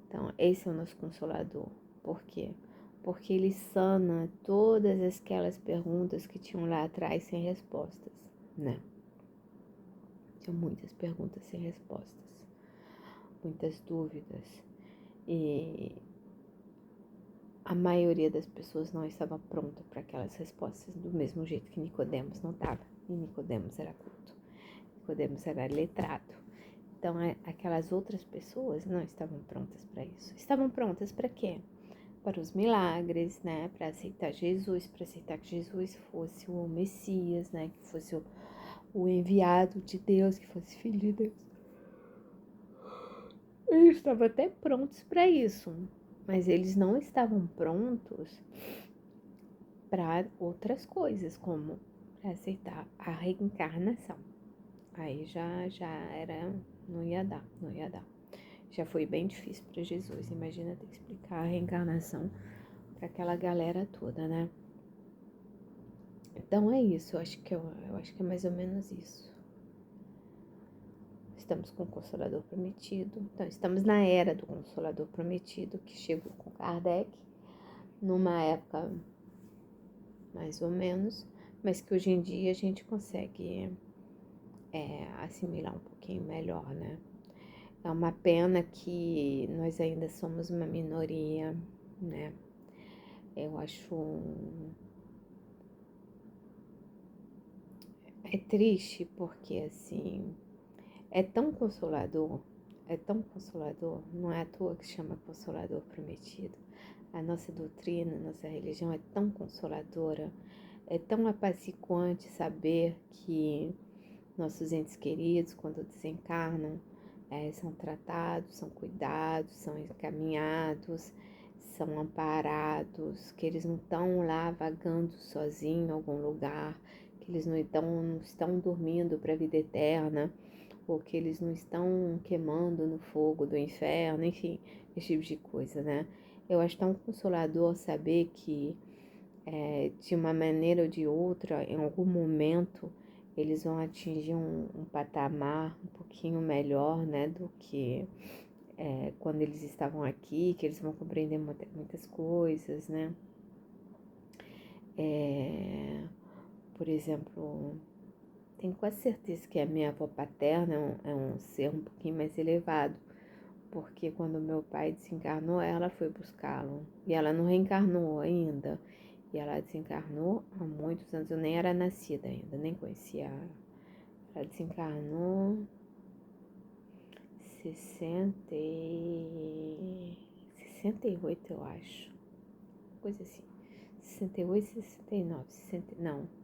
Então, esse é o nosso Consolador. Por quê? Porque ele sana todas aquelas perguntas que tinham lá atrás sem respostas, né? Tinham muitas perguntas sem respostas, muitas dúvidas. E a maioria das pessoas não estava pronta para aquelas respostas, do mesmo jeito que Nicodemos não estava. E Nicodemos era culto. Nicodemos era letrado. Então, aquelas outras pessoas não estavam prontas para isso. Estavam prontas para quê? Para os milagres, né? Para aceitar Jesus, para aceitar que Jesus fosse o Messias, né? Que fosse o enviado de Deus, que fosse filho de Deus. Eles estavam até prontos para isso, mas eles não estavam prontos para outras coisas, como para aceitar a reencarnação. Aí já era, não ia dar. Já foi bem difícil para Jesus. Imagina ter que explicar a reencarnação para aquela galera toda, né? Então é isso, eu acho que é mais ou menos isso. Estamos com o Consolador Prometido. Então, estamos na era do Consolador Prometido, que chegou com Kardec, numa época mais ou menos, mas que hoje em dia a gente consegue assimilar um pouquinho melhor, né? É uma pena que nós ainda somos uma minoria, né? Eu acho... É triste porque, assim, é tão consolador, não é à toa que chama Consolador Prometido. A nossa doutrina, a nossa religião é tão consoladora, é tão apaciguante saber que nossos entes queridos, quando desencarnam, são tratados, são cuidados, são encaminhados, são amparados, que eles não estão lá vagando sozinhos em algum lugar, que eles não estão dormindo para a vida eterna, ou que eles não estão queimando no fogo do inferno, enfim, esse tipo de coisa, né? Eu acho tão consolador saber que, de uma maneira ou de outra, em algum momento, eles vão atingir um patamar um pouquinho melhor, né, do que quando eles estavam aqui, que eles vão compreender muitas coisas, né? Por exemplo, tenho quase certeza que a minha avó paterna é um ser um pouquinho mais elevado, porque quando meu pai desencarnou, ela foi buscá-lo, e ela não reencarnou ainda, e ela desencarnou há muitos anos, eu nem era nascida ainda, nem conhecia ela. Ela desencarnou 68, eu acho, coisa assim, 68, 69, 60, não.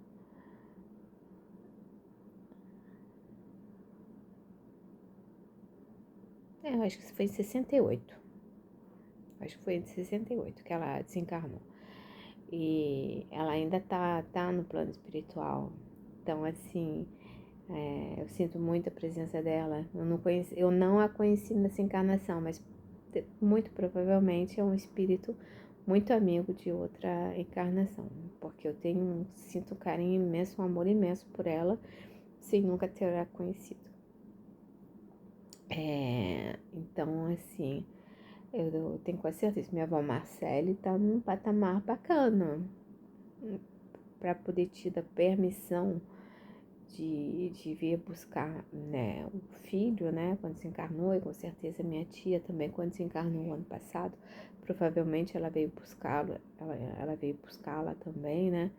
Eu acho que foi em 68. Acho que foi em 68 que ela desencarnou. E ela ainda tá no plano espiritual. Então, assim, eu sinto muito a presença dela. Eu não a conheci nessa encarnação, mas muito provavelmente é um espírito muito amigo de outra encarnação. Porque eu sinto um carinho imenso, um amor imenso por ela, sem nunca ter a conhecido. Então, assim, eu tenho quase certeza que minha avó Marcele tá num patamar bacana para poder ter a permissão de vir buscar, né, o filho, né, quando se encarnou, e com certeza minha tia também, quando se encarnou no ano passado, provavelmente ela veio buscá-lo, ela veio buscá-la também, né?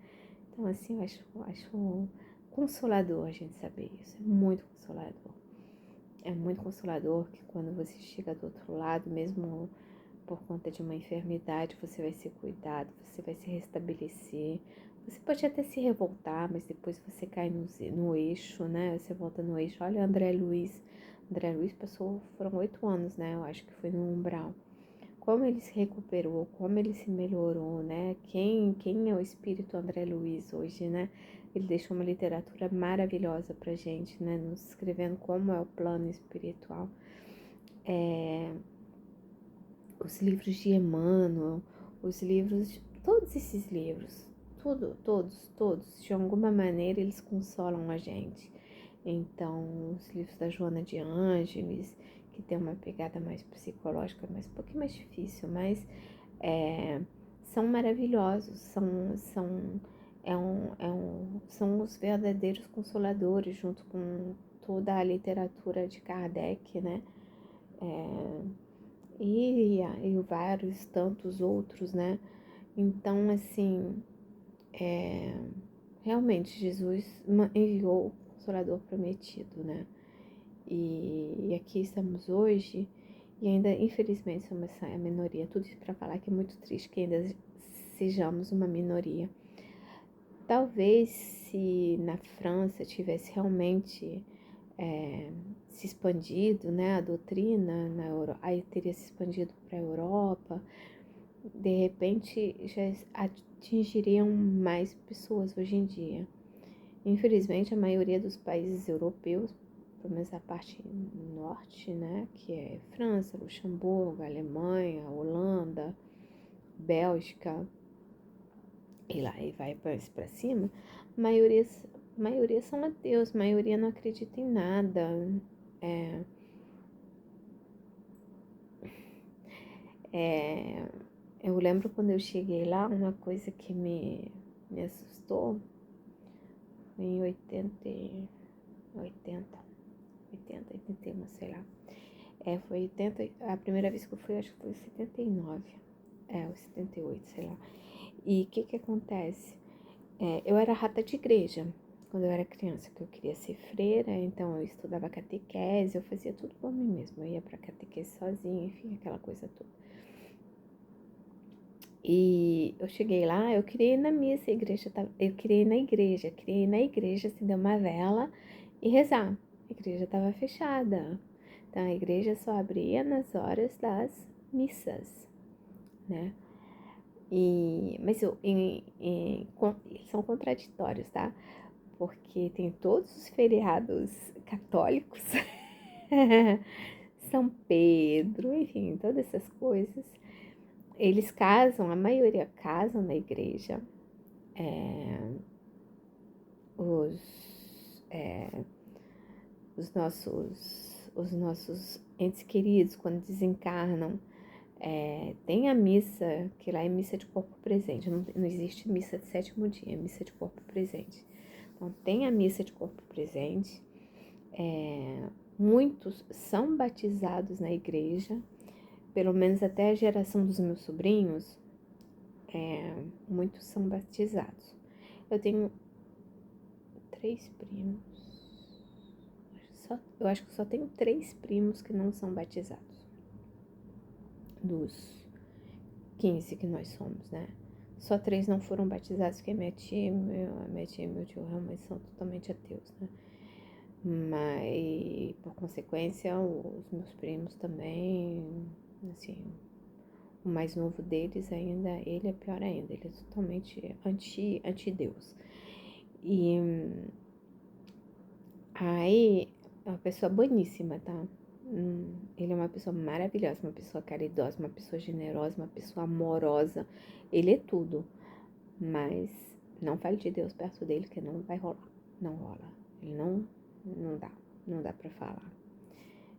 Então, assim, eu acho consolador a gente saber isso, é muito consolador. É muito consolador que quando você chega do outro lado, mesmo por conta de uma enfermidade, você vai ser cuidado, você vai se restabelecer. Você pode até se revoltar, mas depois você cai no eixo, né? Você volta no eixo. Olha, André Luiz foram 8 anos, né? Eu acho que foi no umbral. Como ele se recuperou, como ele se melhorou, né? Quem é o espírito André Luiz hoje, né? Ele deixou uma literatura maravilhosa pra gente, né? Nos escrevendo como é o plano espiritual. Os livros de Emmanuel, todos esses livros, todos, de alguma maneira eles consolam a gente. Então, os livros da Joana de Ângeles, que tem uma pegada mais psicológica, mas um pouquinho mais difícil, mas são maravilhosos, são os verdadeiros consoladores, junto com toda a literatura de Kardec, né? E vários tantos outros, né? Então, assim, realmente Jesus enviou o Consolador prometido, né? E aqui estamos hoje, e ainda, infelizmente, somos a minoria. Tudo isso para falar que é muito triste que ainda sejamos uma minoria. Talvez se na França tivesse realmente se expandido, né, a doutrina, aí teria se expandido para a Europa, de repente já atingiriam mais pessoas hoje em dia. Infelizmente, a maioria dos países europeus, pelo menos a parte norte, né, que é França, Luxemburgo, Alemanha, Holanda, Bélgica, e lá e vai para cima, maioria são ateus, maioria não acredita em nada. Eu lembro quando eu cheguei lá, uma coisa que me assustou em 81, sei lá. Foi 80, a primeira vez que eu fui, acho que foi em 79, ou 78, sei lá. E o que acontece? Eu era rata de igreja quando eu era criança, que eu queria ser freira, então eu estudava catequese, eu fazia tudo por mim mesma, eu ia pra catequese sozinha, enfim, aquela coisa toda. E eu cheguei lá, eu queria ir na missa, eu queria ir na igreja, acender uma vela e rezar. A igreja estava fechada, então a igreja só abria nas horas das missas, né? Mas são contraditórios, tá? Porque tem todos os feriados católicos, São Pedro, enfim, todas essas coisas. Eles casam, a maioria casam na igreja. Os nossos entes queridos, quando desencarnam, tem a missa, que lá é missa de corpo presente, não existe missa de sétimo dia, é missa de corpo presente. Então, tem a missa de corpo presente, muitos são batizados na igreja, pelo menos até a geração dos meus sobrinhos, muitos são batizados. Eu tenho 3 primos, eu acho que só tenho 3 primos que não são batizados, dos 15 que nós somos, né? Só 3 não foram batizados, porque minha tia e meu tio realmente são totalmente ateus, né? Mas, por consequência, os meus primos também, assim, o mais novo deles ainda, ele é pior ainda, ele é totalmente anti-Deus. E aí, é uma pessoa boníssima, tá? Ele é uma pessoa maravilhosa, uma pessoa caridosa, uma pessoa generosa, uma pessoa amorosa. Ele é tudo. Mas não fale de Deus perto dele, que não vai rolar. Não rola. Ele não dá pra falar.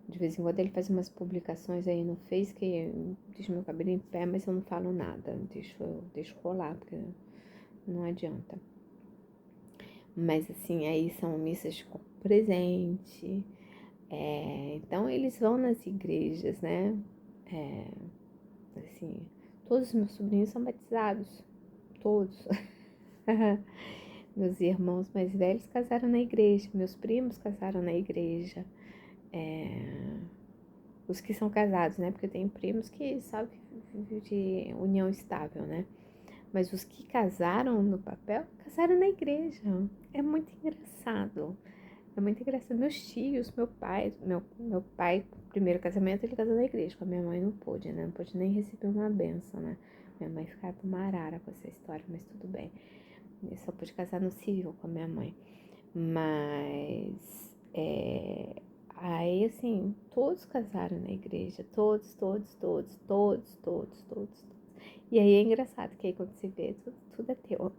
De vez em quando ele faz umas publicações aí no Face que deixa meu cabelo em pé, mas eu não falo nada. Deixo rolar, porque não adianta. Mas assim, aí são missas de corpo presente. Então eles vão nas igrejas, né? Assim, todos os meus sobrinhos são batizados. Todos. Meus irmãos mais velhos casaram na igreja. Meus primos casaram na igreja. Os que são casados, né? Porque eu tenho primos que só vivem de união estável, né? Mas os que casaram no papel, casaram na igreja. É muito engraçado. É muito engraçado. Meus tios, meu pai, primeiro casamento, ele casou na igreja. Com a minha mãe não pôde, né? Não pôde nem receber uma benção, né? Minha mãe ficava uma arara com essa história, mas tudo bem. Eu só pude casar no civil com a minha mãe. Mas, aí, assim, todos casaram na igreja. Todos. E aí é engraçado, que aí quando se vê, tudo é teu.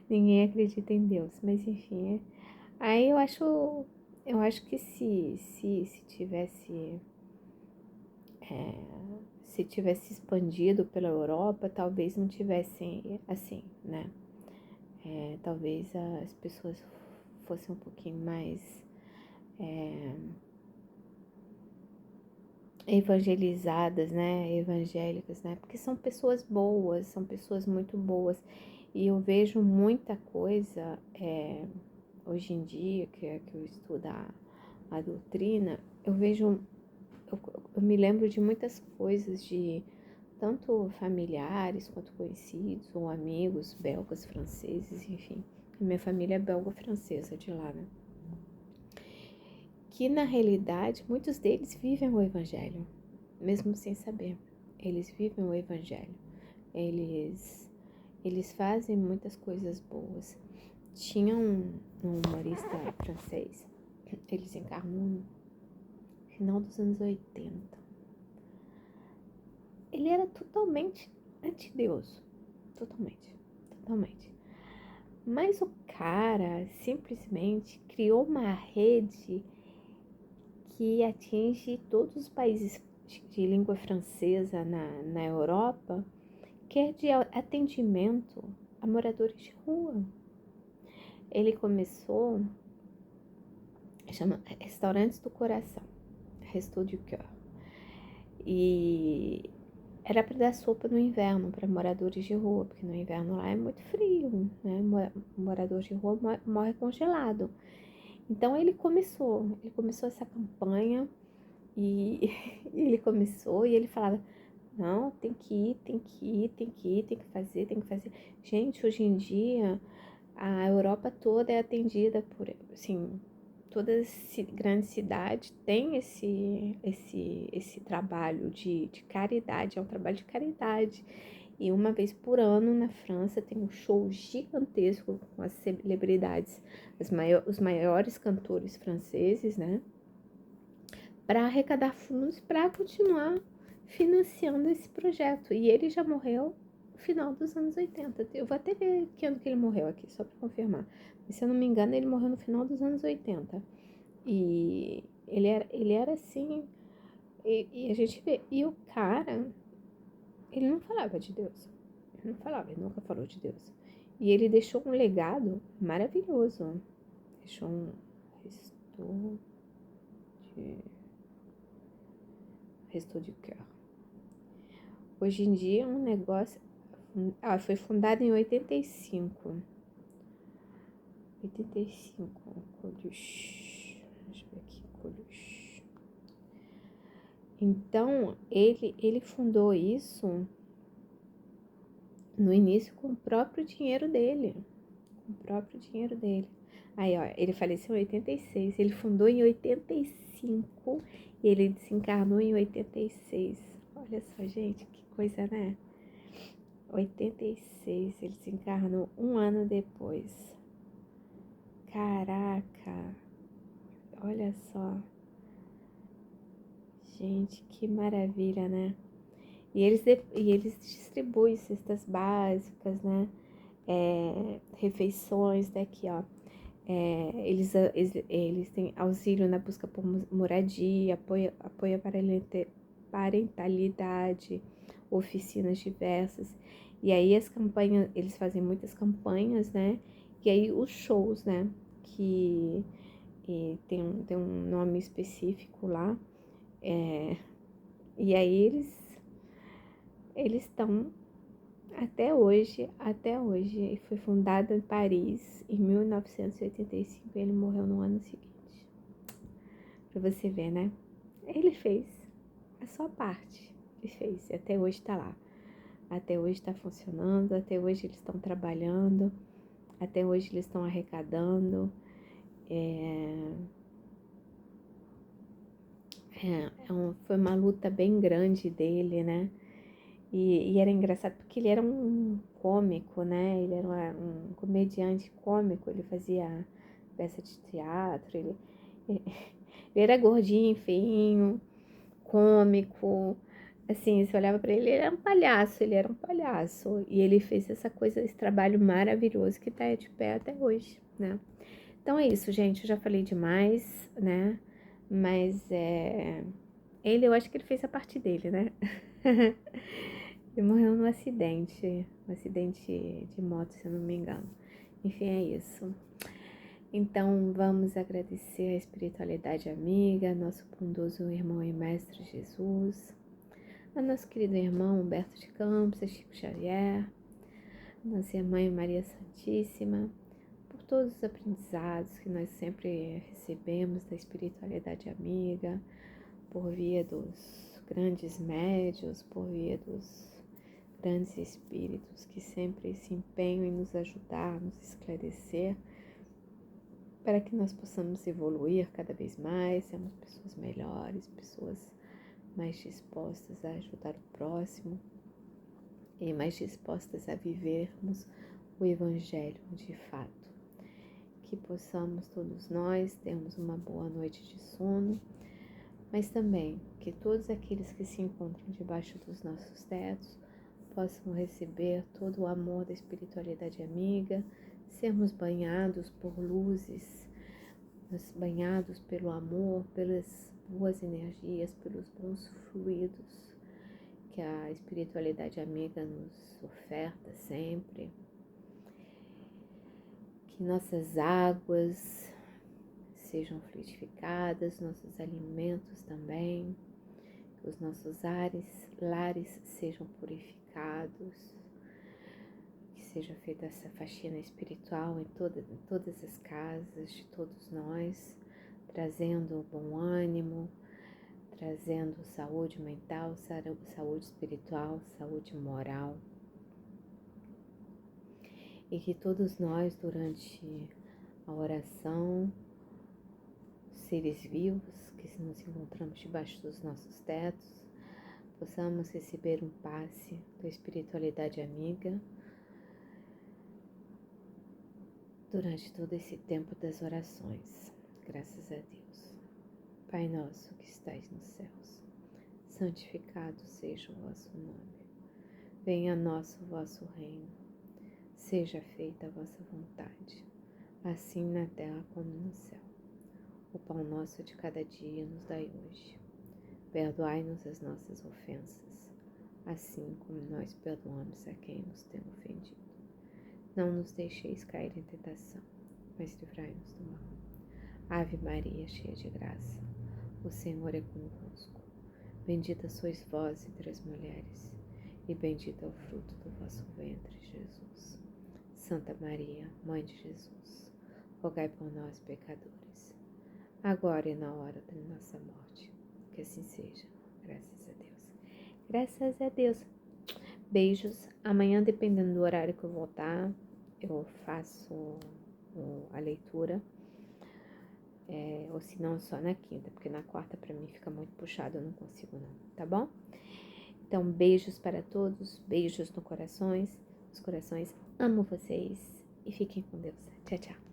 Ninguém acredita em Deus, mas enfim. Aí eu acho que se tivesse, se tivesse expandido pela Europa, talvez não tivessem assim, né? Talvez as pessoas fossem um pouquinho mais evangelizadas, né? Evangélicas, né? Porque são pessoas boas, são pessoas muito boas. E eu vejo muita coisa hoje em dia, que eu estudo a doutrina, eu me lembro de muitas coisas de tanto familiares quanto conhecidos ou amigos belgas, franceses, enfim. Minha família é belga-francesa de lá, né? Que na realidade muitos deles vivem o evangelho, mesmo sem saber. Eles vivem o evangelho. Eles fazem muitas coisas boas. Tinha um humorista francês, ele se encarnou no final dos anos 80. Ele era totalmente anti-Deus. Totalmente. Mas o cara simplesmente criou uma rede que atinge todos os países de língua francesa na Europa, que é de atendimento a moradores de rua. Ele começou, chama Restaurantes do Coração, Resto du Cœur. E era para dar sopa no inverno para moradores de rua, porque no inverno lá é muito frio, né? Morador de rua morre congelado. Então ele começou essa campanha e ele começou e ele falava: não, tem que ir, tem que fazer. Gente, hoje em dia a Europa toda é atendida por, assim, todas as grandes cidades têm esse trabalho de caridade, é um trabalho de caridade. E uma vez por ano na França tem um show gigantesco com as celebridades, os maiores cantores franceses, né? Para arrecadar fundos para continuar financiando esse projeto. E ele já morreu no final dos anos 80. Eu vou até ver que ano que ele morreu aqui, só para confirmar. Mas, se eu não me engano, ele morreu no final dos anos 80. E ele era assim. E a gente vê. E o cara, ele não falava de Deus. Ele nunca falou de Deus. E ele deixou um legado maravilhoso. Deixou um Resto de Cœur. Hoje em dia é um negócio. Foi fundado em 85. 85. Coluche. Deixa eu ver aqui. Coluche. Então, ele fundou isso no início com o próprio dinheiro dele. Aí, ó, ele faleceu em 86. Ele fundou em 85 e ele desencarnou em 86. Olha só, gente, que coisa, né? 86, ele se encarnou um ano depois. Caraca, olha só. Gente, que maravilha, né? E eles distribuem cestas básicas, né? Refeições, daqui, ó. Eles têm auxílio na busca por moradia, apoio à parentalidade, oficinas diversas. E aí as campanhas, eles fazem muitas campanhas, né? E aí os shows, né? Que tem um nome específico lá. E aí eles estão até hoje. E foi fundado em Paris em 1985 e ele morreu no ano seguinte. Pra você ver, né? Ele fez a sua parte. Ele fez. E até hoje tá lá. Até hoje tá funcionando. Até hoje eles estão trabalhando. Até hoje eles estão arrecadando. Foi uma luta bem grande dele, né? E era engraçado porque ele era um cômico, né? Ele era um comediante cômico, ele fazia peça de teatro, ele era gordinho, feinho, cômico, assim, você olhava pra ele, ele era um palhaço, ele era um palhaço. E ele fez essa coisa, esse trabalho maravilhoso que tá de pé até hoje, né? Então é isso, gente, eu já falei demais, né? Mas eu acho que ele fez a parte dele, né? Ele morreu num acidente, um acidente de moto, se eu não me engano. Enfim, é isso. Então, vamos agradecer a espiritualidade amiga, nosso bondoso irmão e mestre Jesus, a nosso querido irmão Humberto de Campos, a Chico Xavier, nossa mãe Maria Santíssima, por todos os aprendizados que nós sempre recebemos da espiritualidade amiga, por via dos grandes médios, por via dos grandes espíritos que sempre se empenham em nos ajudar, nos esclarecer, para que nós possamos evoluir cada vez mais, sermos pessoas melhores, pessoas mais dispostas a ajudar o próximo e mais dispostas a vivermos o Evangelho de fato. Que possamos todos nós termos uma boa noite de sono, mas também que todos aqueles que se encontram debaixo dos nossos tetos possam receber todo o amor da espiritualidade amiga, sermos banhados por luzes, banhados pelo amor, pelas boas energias, pelos bons fluidos que a espiritualidade amiga nos oferta sempre. Que nossas águas sejam fluidificadas, nossos alimentos também, que os nossos lares sejam purificados, que seja feita essa faxina espiritual em todas as casas de todos nós, trazendo bom ânimo, trazendo saúde mental, saúde espiritual, saúde moral. E que todos nós, durante a oração, seres vivos que nos encontramos debaixo dos nossos tetos, possamos receber um passe da espiritualidade amiga durante todo esse tempo das orações. Graças a Deus. Pai nosso que estais nos céus, santificado seja o vosso nome. Venha a nós o vosso reino. Seja feita a vossa vontade, assim na terra como no céu. O pão nosso de cada dia nos dai hoje. Perdoai-nos as nossas ofensas, assim como nós perdoamos a quem nos tem ofendido. Não nos deixeis cair em tentação, mas livrai-nos do mal. Ave Maria, cheia de graça, o Senhor é convosco. Bendita sois vós entre as mulheres, e bendito é o fruto do vosso ventre, Jesus. Santa Maria, Mãe de Jesus, rogai por nós, pecadores, agora e na hora da nossa morte. Que assim seja. Graças a Deus. Graças a Deus. Beijos. Amanhã, dependendo do horário que eu voltar, eu faço a leitura. Ou se não, só na quinta, porque na quarta pra mim fica muito puxado, eu não consigo não, tá bom? Então, beijos para todos, beijos nos corações. Amo vocês e fiquem com Deus. Tchau, tchau.